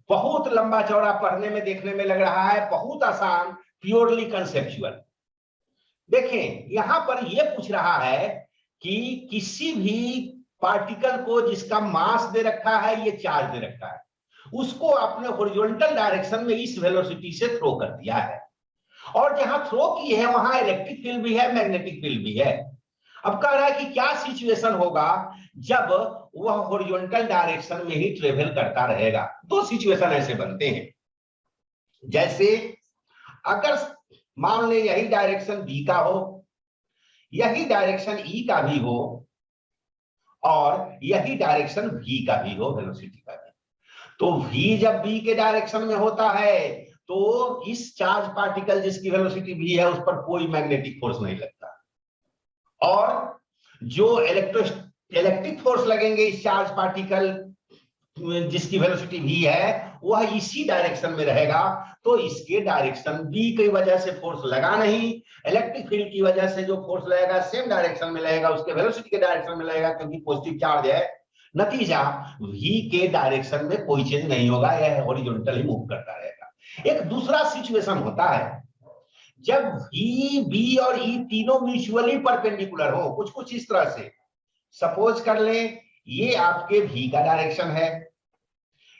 बहुत लंबा चौड़ा पढ़ने में देखने में लग रहा है, बहुत आसान, प्योरली कंसेप्चुअल। देखें यहां पर यह पूछ रहा है कि किसी भी पार्टिकल को जिसका मास दे रखा है, ये चार्ज दे रखा है, उसको अपने हॉरिजॉन्टल डायरेक्शन में इस वेलोसिटी से थ्रो कर दिया है, और जहां थ्रो की है वहां इलेक्ट्रिक फील्ड भी है, मैग्नेटिक फील्ड भी है। अब कह रहा है कि क्या सिचुएशन होगा जब वह हॉरिजॉन्टल डायरेक्शन में ही ट्रेवल करता रहेगा। दो सिचुएशन ऐसे बनते हैं, जैसे अगर मान ले यही डायरेक्शन B का हो, यही डायरेक्शन E का भी हो, और यही डायरेक्शन V का भी हो, वेलोसिटी का भी, तो V जब B के डायरेक्शन में होता है तो इस चार्ज पार्टिकल जिसकी वेलोसिटी V है उस पर कोई मैग्नेटिक फोर्स नहीं लगता, और जो इलेक्ट्रिक फोर्स लगेंगे इस चार्ज पार्टिकल जिसकी वेलोसिटी V है वह इसी डायरेक्शन में रहेगा, तो इसके डायरेक्शन B की वजह से फोर्स लगा नहीं, इलेक्ट्रिक फील्ड की वजह से जो फोर्स लगेगा सेम डायरेक्शन में लगेगा, उसके वेलोसिटी के डायरेक्शन में लगेगा क्योंकि पॉजिटिव चार्ज है। नतीजा V के डायरेक्शन में कोई चेंज नहीं होगा, यह हॉरिजॉन्टल ही मूव करता रहेगा। एक दूसरा सिचुएशन होता है जब V, B और E तीनों म्यूचुअली परपेंडिकुलर हो, कुछ कुछ इस तरह से। सपोज कर लें ये आपके V का डायरेक्शन है,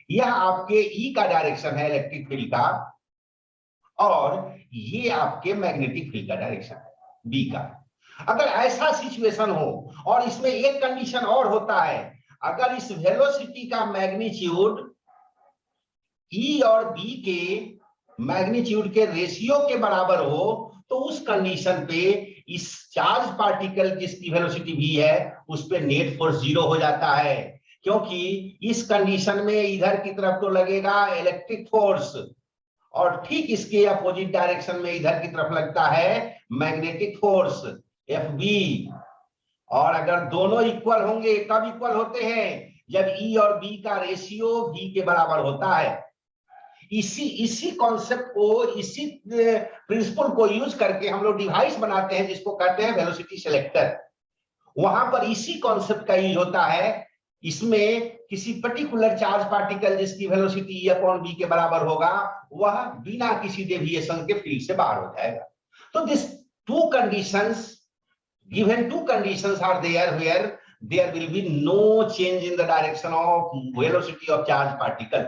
यह आपके E का डायरेक्शन है इलेक्ट्रिक फील्ड का, और ये आपके मैग्नेटिक फील्ड का डायरेक्शन है B का। अगर ऐसा सिचुएशन हो, और इसमें एक कंडीशन और होता है, अगर इस वेलोसिटी का मैग्नीट्यूड E और B के मैग्नीट्यूड के रेशियो के बराबर हो, तो उस कंडीशन पे इस चार्ज पार्टिकल जिसकी वेलोसिटी V है उस पे नेट फोर्स 0 हो जाता है, क्योंकि इस कंडीशन में इधर की तरफ तो लगेगा इलेक्ट्रिक फोर्स, और ठीक इसके अपोजिट डायरेक्शन में इधर की तरफ लगता है मैग्नेटिक फोर्स FB। और अगर दोनों इक्वल होंगे, कब इक्वल होते हैं, जब E और B का रेशियो V के बराबर होता है। इसी कॉन्सेप्ट को, इसी प्रिंसिपल को यूज करके हम लोग डिवाइस बनाते हैं जिसको कहते हैं वेलोसिटी सिलेक्टर। वहां पर इसी कॉन्सेप्ट का यूज होता है। इसमें किसी पर्टिकुलर चार्ज पार्टिकल जिसकी वेलोसिटी E/B के बराबर होगा, वह बिना किसी डेविएशन के फील्ड से बाहर हो जाएगा। तो this to conditions, given two conditions are there where there will be no change in the direction of velocity of charge particle।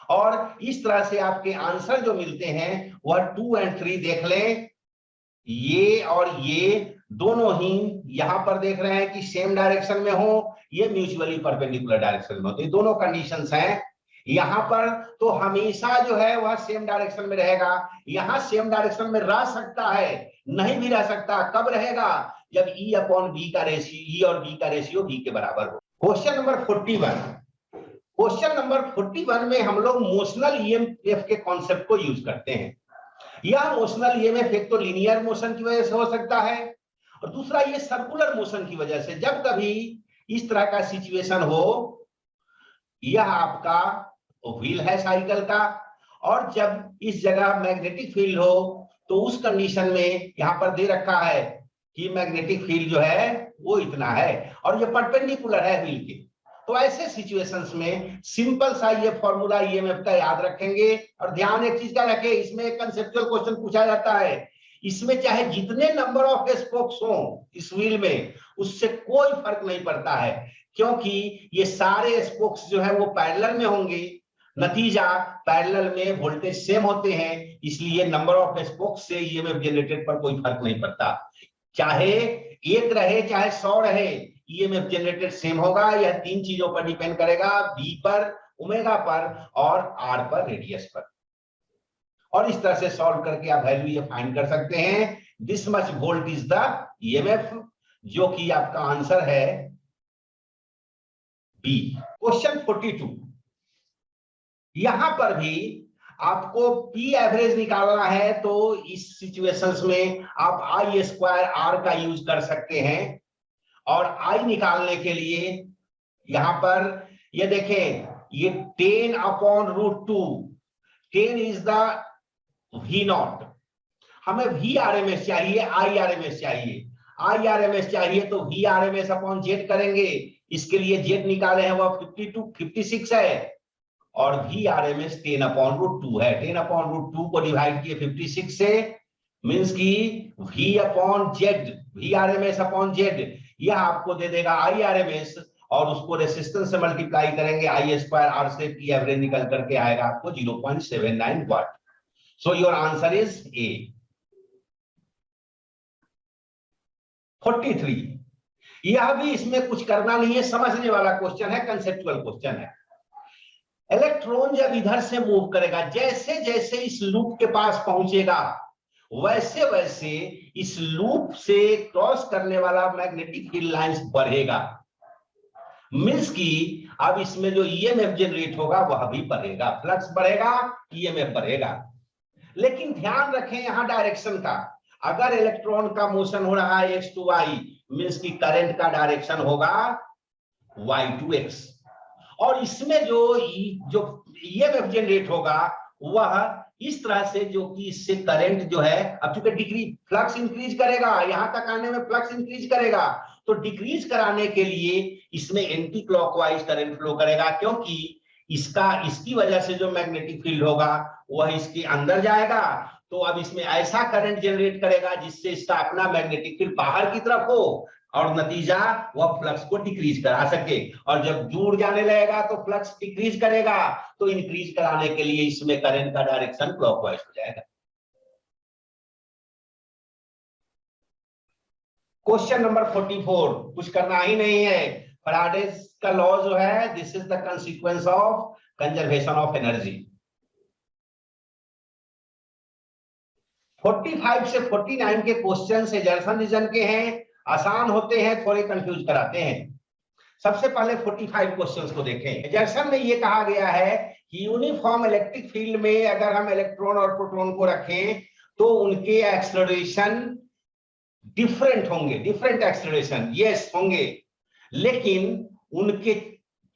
और इस तरह से आपके आंसर जो मिलते हैं वह 2 और 3 देख लें, ये और ये दोनों ही यहां पर देख रहे हैं कि सेम डायरेक्शन में हो, ये म्यूचुअली परपेंडिकुलर डायरेक्शन में होते हैं, दोनों कंडीशंस हैं। यहां पर तो हमेशा जो है वह सेम डायरेक्शन में रहेगा, यहां सेम डायरेक्शन में रह सकता है, नहीं भी रह सकता। कब रहेगा, जब E/B का रेशियो, E और B का रेशियो B के बराबर हो। क्वेश्चन नंबर 41, क्वेश्चन नंबर 41 में हम लोग मोशनल EMF के कॉन्सेप्ट को यूज करते हैं। यह मोशनल EMF एक तो लीनियर मोशन की वजह से हो सकता है, और दूसरा ये सर्कुलर मोशन की वजह से। जब कभी इस तरह का सिचुएशन हो, यह आपका व्हील है साइकिल का, और जब इस जगह मैग्नेटिक फील्ड हो तो उस कंडीशन में यहां पर दे रखा है कि मैग्नेटिक फील्ड जो है वो इतना है, और ये परपेंडिकुलर है व्हील के। तो ऐसे सिचुएशंस में सिंपल सा ये फॉर्मूला EMF का याद रखेंगे। और ध्यान एक चीज का रखें, इसमें एक कंसेप्चुअल क्वेश्चन पूछा जाता है, इसमें चाहे जितने नंबर ऑफ स्पोक्स हो इस व्हील में, उससे कोई फर्क नहीं पड़ता है, क्योंकि ये सारे स्पोक्स जो है वो पैरेलल में होंगे। नतीजा पैरेलल में वोल्टेज सेम होते हैं, इसलिए नंबर ऑफ स्पोक्स से EMF जनरेटेड पर कोई फर्क नहीं पड़ता। चाहे एक रहे चाहे 100 रहे, ईएमएफ जनरेटेड सेम होगा। यह तीन चीजों पर डिपेंड करेगा, बी पर, ओमेगा पर और आर पर, रेडियस पर। और इस तरह से सॉल्व करके आप वैल्यू ये फाइंड कर सकते हैं, this much volt is the EMF, जो कि आपका आंसर है बी। क्वेश्चन 42, यहां पर भी आपको पी एवरेज निकालना है, तो इस सिचुएशंस में आप आई स्क्वायर आर का यूज कर सकते हैं। और आई निकालने के लिए यहां पर ये देखें, ये 10/√2, 10 इज द वी नॉट, हमें वी आरएमएस चाहिए, आई आरएमएस चाहिए। आई आरएमएस चाहिए तो वी आरएमएस अपॉन जेड करेंगे। इसके लिए जेड निकाले हैं वह 56 है, और वी आरएमएस 10/√2 है। 10/√2 को डिवाइड किए 56 से, मींस की v upon z, v RMS upon z, यह आपको दे देगा आई आरएमएस, और उसको रेसिस्टेंस से मल्टीप्लाई करेंगे आई स्क्वायर आर से, पी एवरेज निकल करके आएगा आपको 0.79 watt. So your answer is A. 43, यह भी इसमें कुछ करना नहीं है, समझने वाला क्वेश्चन है, कंसेप्चुअल क्वेश्चन है। इलेक्ट्रॉन जब इधर से मूव करेगा, जैसे जैसे इस लूप के पास पहुंचेगा, वैसे वैसे इस लूप से क्रॉस करने वाला मैग्नेटिक फील्ड लाइंस बढ़ेगा। मींस की अब इसमें जो ईएमएफ जनरेट होगा वह भी बढ़ेगा, फ्लक्स बढ़ेगा, ईएमएफ बढ़ेगा। लेकिन ध्यान रखें यहां डायरेक्शन का, अगर इलेक्ट्रॉन का मोशन हो रहा है x to y, मींस की करंट का डायरेक्शन होगा y to x, और इसमें जो ईएमएफ जनरेट होगा वह इस तरह से, जो कि इससे करंट जो है, अब चूंकि डिक्रीज, फ्लक्स इंक्रीज करेगा, यहां तक आने में फ्लक्स इंक्रीज करेगा, तो डिक्रीज कराने के लिए इसमें एंटी क्लॉकवाइज करंट फ्लो करेगा, क्योंकि इसकी वजह से जो मैग्नेटिक फील्ड होगा वह इसके अंदर जाएगा। तो अब इसमें ऐसा करंट जनरेट करेगा जिससे इसका अपना मैग्नेटिक फील्ड बाहर की तरफ हो, और नतीजा वह फ्लक्स को डिक्रीज करा सके। और जब दूर जाने लगेगा तो फ्लक्स डिक्रीज करेगा, तो इंक्रीज कराने के लिए इसमें करंट का डायरेक्शन क्लॉकवाइज हो जाएगा। क्वेश्चन नंबर 44, कुछ करना ही नहीं है, फैराडेज का लॉ जो है, this is the consequence of conservation of energy. 45 से 49 के क्वेश्चन से जर्सन रीजन के हैं, आसान होते हैं, थोड़े कंफ्यूज कराते हैं। सबसे पहले 45 क्वेश्चंस को देखें। जर्सन में यह कहा गया है कि यूनिफॉर्म इलेक्ट्रिक फील्ड में अगर हम इलेक्ट्रॉन और प्रोटॉन को रखें तो उनके एक्सेलरेशन डिफरेंट होंगे, डिफरेंट एक्सेलरेशन यस होंगे, लेकिन उनके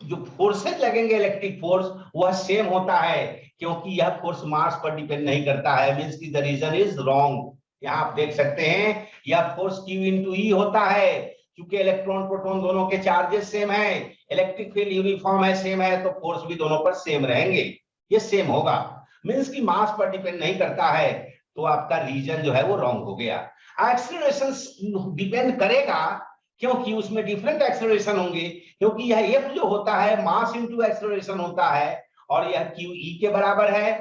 जो फोर्सेज लगेंगे, इलेक्ट्रिक फोर्स, वह सेम होता है, क्योंकि यह फोर्स मास पर डिपेंड नहीं करता है। मींस की द रीजन इज रॉन्ग। यहां आप देख सकते हैं यह फोर्स Q into E होता है, क्योंकि इलेक्ट्रॉन प्रोटॉन दोनों के चार्जेस सेम है, इलेक्ट्रिक फील्ड यूनिफॉर्म है, सेम है, तो फोर्स भी दोनों पर सेम रहेंगे, ये सेम होगा। मींस की मास पर डिपेंड नहीं करता है, तो आपका रीजन जो है वो रॉन्ग हो गया। एक्सेलरेशन डिपेंड करेगा, क्योंकि उसमें डिफरेंट एक्सेलरेशन होंगे, क्योंकि यह F जो होता है मास इंटू एक्सेलरेशन होता है, और यह QE के बराबर है,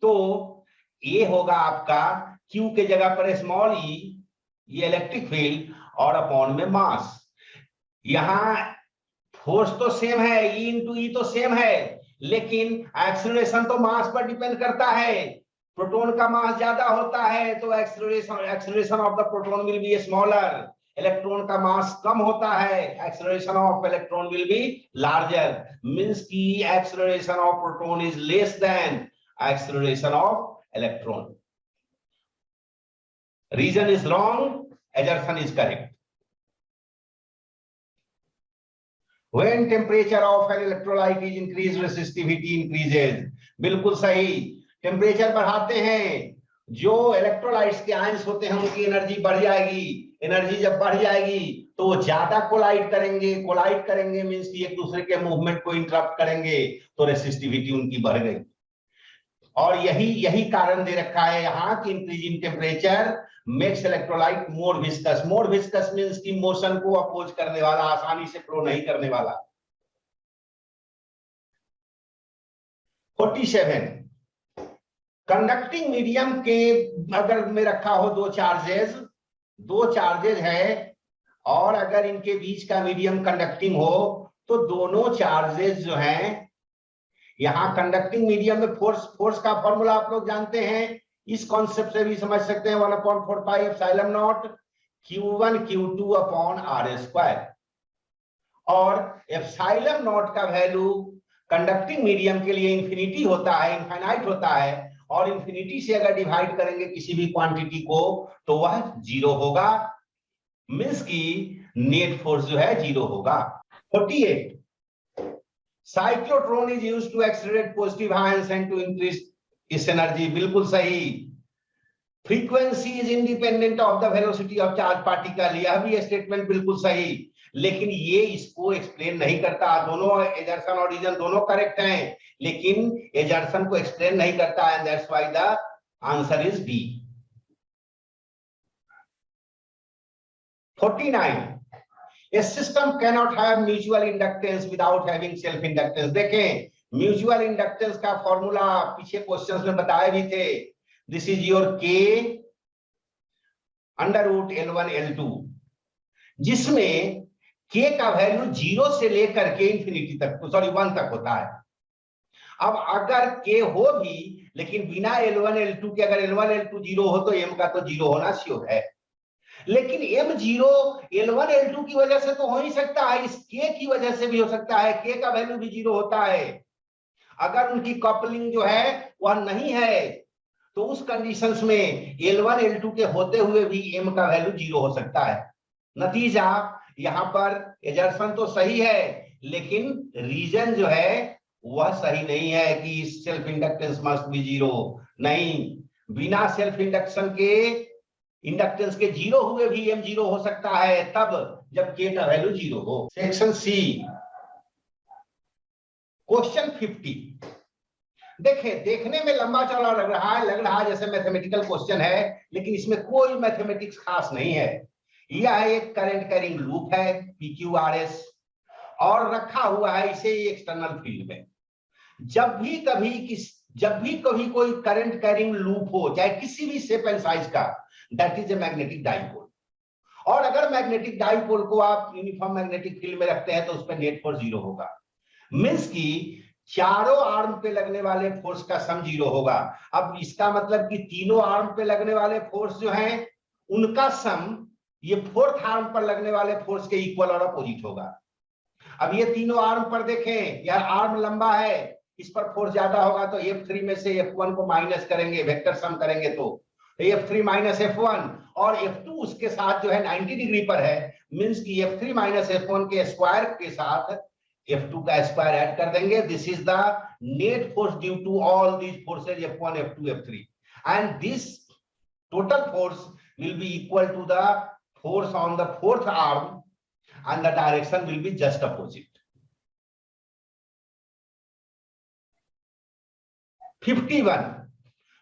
तो ये होगा आपका Q के जगह पर स्मॉल e, ये इलेक्ट्रिक फील्ड, और अपॉन में मास। यहां फोर्स तो सेम है, E इंटू E तो सेम है, लेकिन एक्सेलरेशन तो मास पर डिपेंड करता है। प्रोटॉन का मास ज्यादा होता है तो acceleration of the proton will be smaller, electron का मास कम होता है, acceleration of electron will be larger. Means की acceleration of proton is less than acceleration of electron. Reason is wrong, assertion is correct. When temperature of an electrolyte is increased, resistivity increases. बिल्कुल सही, temperature बढ़ाते हैं, जो electrolytes के ions होते हैं उनकी एनर्जी बढ़ जाएगी। एनर्जी जब बढ़ जाएगी तो वो ज्यादा कोलाइड करेंगे, कोलाइड करेंगे मींस कि एक दूसरे के मूवमेंट को इंटरप्ट करेंगे, तो रेसिस्टिविटी उनकी बढ़ गई। और यही कारण दे रखा है यहाँ कि increasing temperature makes electrolyte more viscous. More viscous means की मोशन को अपोज करने वाला, आसानी से फ्लो नहीं करने वाला। 47, कंडक्टिंग मीडियम के अगर में रखा हो दो चार्जेस है और अगर इनके बीच का मीडियम कंडक्टिंग हो तो दोनों चार्जेस जो हैं, यहां कंडक्टिंग मीडियम में फोर्स का फॉर्मूला आप लोग जानते हैं, इस कॉन्सेप्ट से भी समझ सकते हैं 1/4 पाई epsilon not Q1 Q2 upon R square. और एप्सिलॉन नॉट का वैल्यू कंडक्टिंग मीडियम के लिए इंफिनिटी होता है, इनफाइनाइट होता है, और इंफिनिटी से अगर डिवाइड करेंगे किसी भी क्वांटिटी को तो वह 0 होगा, मींस की नेट फोर्स जो है 0 होगा। 48 cyclotron is used to accelerate positive ions and to increase its energy, बिल्कुल सही। Frequency is independent of the velocity of charge particle, यह भी स्टेटमेंट बिल्कुल सही, लेकिन ये इसको एक्सप्लेन नहीं करता। दोनों एजर्सन और रीजन दोनों करेक्ट हैं, लेकिन एजर्सन को एक्सप्लेन नहीं करता है, that's why the answer is b. 49 A system cannot have mutual inductance without having self inductance। देखें, म्यूचुअल इंडक्टेंस का फॉर्मूला पीछे क्वेश्चंस में बताए भी थे, this is your K under root L1 L2, जिसमें K का वैल्यू 0 से लेकर के इंफिनिटी तक, सॉरी 1 तक होता है। अब अगर K हो भी लेकिन बिना L1 L2 के, अगर L1 L2 0 हो तो M का तो 0 होना श्योर है, लेकिन M0 L1 L2 की वजह से तो हो ही सकता है, इस K की वजह से भी हो सकता है, K का वैल्यू भी 0 होता है। अगर उनकी कपलिंग जो है वह नहीं है तो उस कंडीशंस में L1 L2 के होते हुए भी M का वैल्यू 0 हो सकता है। नतीजा यहां पर एजर्सन तो सही है, लेकिन रीजन जो है वह सही नहीं है कि सेल्फ इंडक्टेंस मस्ट बी 0। नहीं, बिना सेल्फ इंडक्टेंस के 0 हुए भी M 0 हो सकता है, तब जब K का वैल्यू 0 हो। Section c question 50। देखने में लंबा चौड़ा लग रहा है जैसे मैथमेटिकल क्वेश्चन है, लेकिन इसमें कोई मैथमेटिक्स खास नहीं है। यह एक करंट कैरिंग लूप है PQRS, और रखा हुआ है इसे एक्सटर्नल फील्ड में। जब भी कभी कोई करंट कैरिंग लूप हो, चाहे किसी भी शेप एंड साइज का, that is a magnetic dipole. और अगर मैग्नेटिक डाइपोल को आप यूनिफॉर्म मैग्नेटिक फील्ड में रखते हैं तो उसमें नेट फोर्स 0 होगा, मींस की चारों आर्म पे लगने वाले फोर्स का सम 0 होगा। अब इसका मतलब कि तीनों आर्म पे लगने वाले फोर्स जो हैं उनका सम ये फोर्थ आर्म पर लगने वाले फोर्स के इक्वल और अपोजिट होगा। अब ये तीनों आर्म पर देखें, यह आर्म लंबा है, इस पर फोर्स ज्यादा होगा तो F3 में से F1 को माइनस करेंगे, वेक्टर सम करेंगे तो F3 माइनस F1, और F2 उसके साथ जो है 90 डिग्री पर है, मींस की F3 माइनस F1 के स्क्वायर के साथ F2 का स्क्वायर ऐड कर देंगे। This is the net force due to all these forces F1 F2 F3, and this total force will be equal to the force on the fourth arm and the direction will be just opposite. 51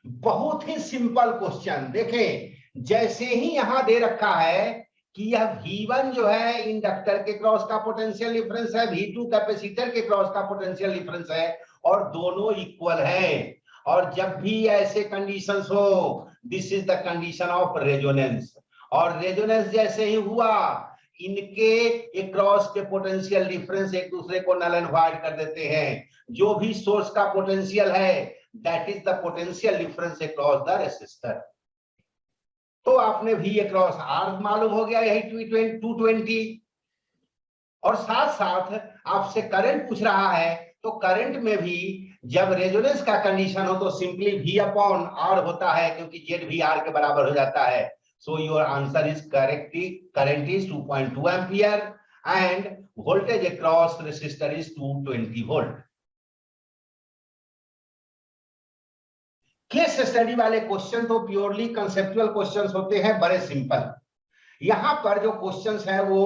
बहुत ही simple question. देखें, जैसे ही यहां दे रखा है कि यह V1 जो है इंडक्टर के क्रॉस का पोटेंशियल डिफरेंस है, V2 कैपेसिटर के क्रॉस का पोटेंशियल डिफरेंस है, और दोनों इक्वल हैं। और जब भी ऐसे कंडीशंस हो, this is the condition of resonance, और रेजोनेंस जैसे ही हुआ इनके क्रॉस के पोटेंशियल डिफरेंस एक दूसरे को नल एंड वॉइड कर देते हैं। जो भी सोर्स का पोटेंशियल है that is the potential difference across the resistor. तो आपने भी अक्रॉस आर मालूम हो गया, यही 220, और साथ साथ आपसे करंट पूछ रहा है, तो करंट में भी जब रेजोनेंस का कंडीशन हो तो सिंपली V अपॉन R होता है, क्योंकि Z भी R के बराबर हो जाता है। So your answer is correct. Current is 2.2 ampere and voltage across resistor is 220 volt. Case study वाले क्वेश्चन तो प्योरली कंसेप्चुअल क्वेश्चंस होते हैं, बड़े सिंपल। यहां पर जो क्वेश्चंस है वो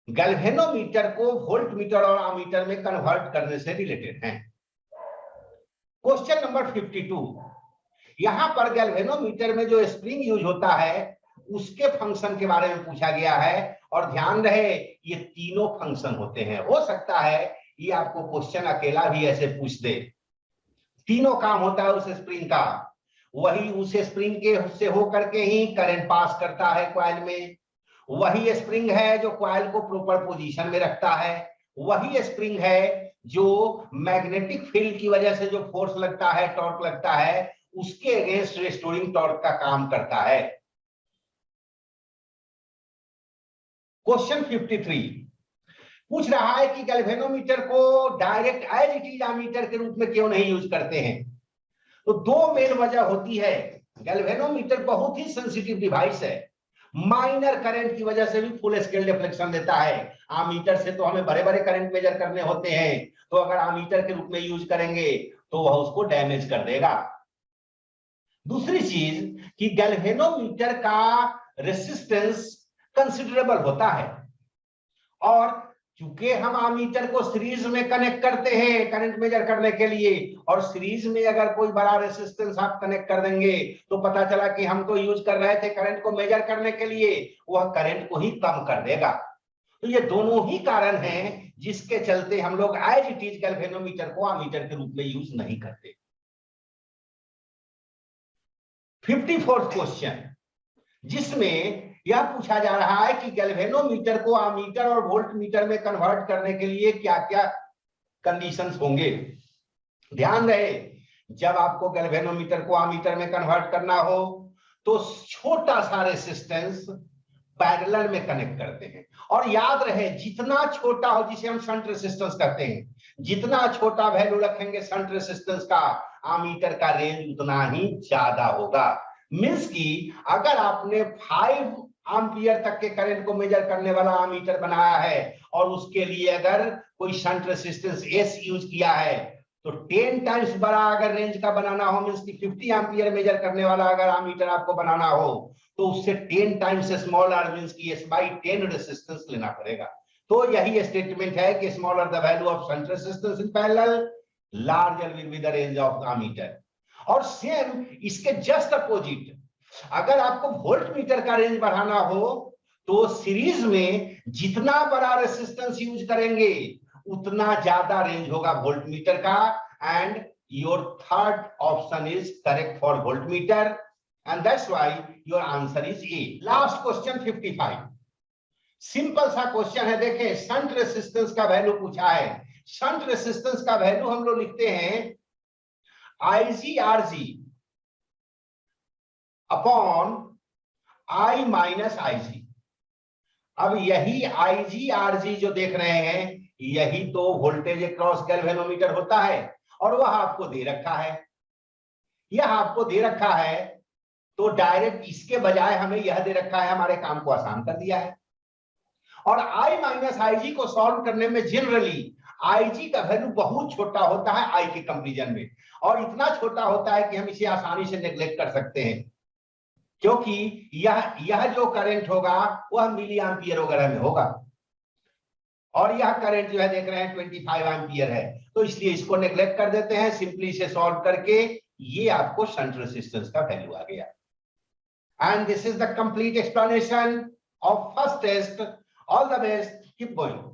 गैल्वेनोमीटर को वोल्ट मीटर और अमीटर में कन्वर्ट करने से रिलेटेड हैं। क्वेश्चन नंबर 52, यहां पर गैल्वेनोमीटर में जो स्प्रिंग यूज होता है उसके फंक्शन के बारे में पूछा गया है, और ध्यान रहे ये तीनों फंक्शन होते हैं। हो सकता है ये आपको क्वेश्चन अकेला भी ऐसे पूछ दे। तीनों काम होता है उस स्प्रिंग का, वही उस स्प्रिंग के से होकर के ही करंट पास करता है कॉइल में, वही स्प्रिंग है जो कॉइल को प्रॉपर पोजीशन में रखता है, वही स्प्रिंग है जो मैग्नेटिक फील्ड की वजह से जो फोर्स लगता है, टॉर्क लगता है, उसके अगेंस्ट रिस्टोरिंग टॉर्क का काम करता है। क्वेश्चन 53 पूछ रहा है कि गैल्वेनोमीटर को direct as it is ammeter के रूप में क्यों नहीं यूज करते हैं। तो दो मेन वजह होती है। गैल्वेनोमीटर बहुत ही सेंसिटिव डिवाइस है, माइनर करंट की वजह से भी फुल स्केल डिफ्लेक्शन देता है। आमीटर से तो हमें बड़े बड़े करंट मेजर करने होते हैं, तो अगर आमीटर के रूप में यूज करेंगे तो वह उसको डैमेज कर देगा। दूसरी चीज कि गैल्वेनोमीटर का रेसिस्टेंस कंसिडरेबल होता है, और चूंकि हम आमीटर को सीरीज में कनेक्ट करते हैं करंट मेजर करने के लिए, और सीरीज में अगर कोई बड़ा रेसिस्टेंस आप कनेक्ट कर देंगे तो पता चला कि हम तो यूज कर रहे थे करंट को मेजर करने के लिए, वह करंट को ही कम कर देगा। तो ये दोनों ही कारण हैं जिसके चलते हम लोग एज इट इज गैल्वेनोमीटर को आमीटर के रूप में यूज नहीं करते। 54th क्वेश्चन, जिसमें यह पूछा जा रहा है कि गैल्वेनोमीटर को आमीटर और वोल्ट मीटर में कन्वर्ट करने के लिए क्या क्या कंडीशंस होंगे। ध्यान रहे, जब आपको गैल्वेनोमीटर को आमीटर में कन्वर्ट करना हो तो छोटा सा रेसिस्टेंस पैरेलल में कनेक्ट करते हैं, और याद रहे जितना छोटा हो, जिसे हम शंट रेसिस्टेंस कहते हैं, जितना छोटा वैल्यू रखेंगे शंट रेसिस्टेंस का, आमीटर का रेंज उतना ही ज्यादा होगा। मींस की अगर आपने 5 एम्पियर तक के करंट को मेजर करने वाला आमीटर बनाया है और उसके लिए अगर कोई शंट रेसिस्टेंस एस यूज किया है, तो 10 टाइम्स बड़ा अगर रेंज का बनाना हो, मींस की 50 एम्पियर मेजर करने वाला अगर आमीटर आपको बनाना हो, तो उससे 10 टाइम्स स्मॉलर मींस की S/10 रेसिस्टेंस लेना पड़ेगा। तो यही स्टेटमेंट है कि smaller the value of shunt resistance in parallel, larger will be the range of ammeter. और सेम इसके जस्ट अपोजिट, अगर आपको वोल्ट मीटर का रेंज बढ़ाना हो तो सीरीज में जितना बड़ा रेसिस्टेंस यूज करेंगे उतना ज्यादा रेंज होगा वोल्ट मीटर का। And your third option is correct for volt meter, and that's why your answer is A. Last question 55, simple सा क्वेश्चन है। देखें, शंट रेसिस्टेंस का वैल्यू पूछा है। शंट रेसिस्टेंस का वैल्यू हम लोग लिखते हैं IGRG upon I minus IG। अब यही IGRG जो देख रहे हैं, यही तो वोल्टेज अक्रॉस गैल्वेनोमीटर होता है, और वह आपको दे रखा है, यह आपको दे रखा है, तो डायरेक्ट इसके बजाय हमें यह दे रखा है, हमारे काम को आसान कर दिया है। और I माइनस IG को सॉल्व करने में जनरली IG का वैल्यू बहुत छोटा होता है I के कंपैरिजन में, और इतना छोटा होता है कि हम इसे आसानी से नेग्लेक्ट कर सकते हैं, क्योंकि यह जो करंट होगा वह मिली एम्पियर वगैरह में होगा, और यह करंट जो है देख रहे हैं 25 एम्पियर है, तो इसलिए इसको नेग्लेक्ट कर देते हैं। सिंपली इसे सॉल्व करके ये आपको शंट रेसिस्टेंस का वैल्यू आ गया। And this is the complete explanation of first test. All the best, keep going.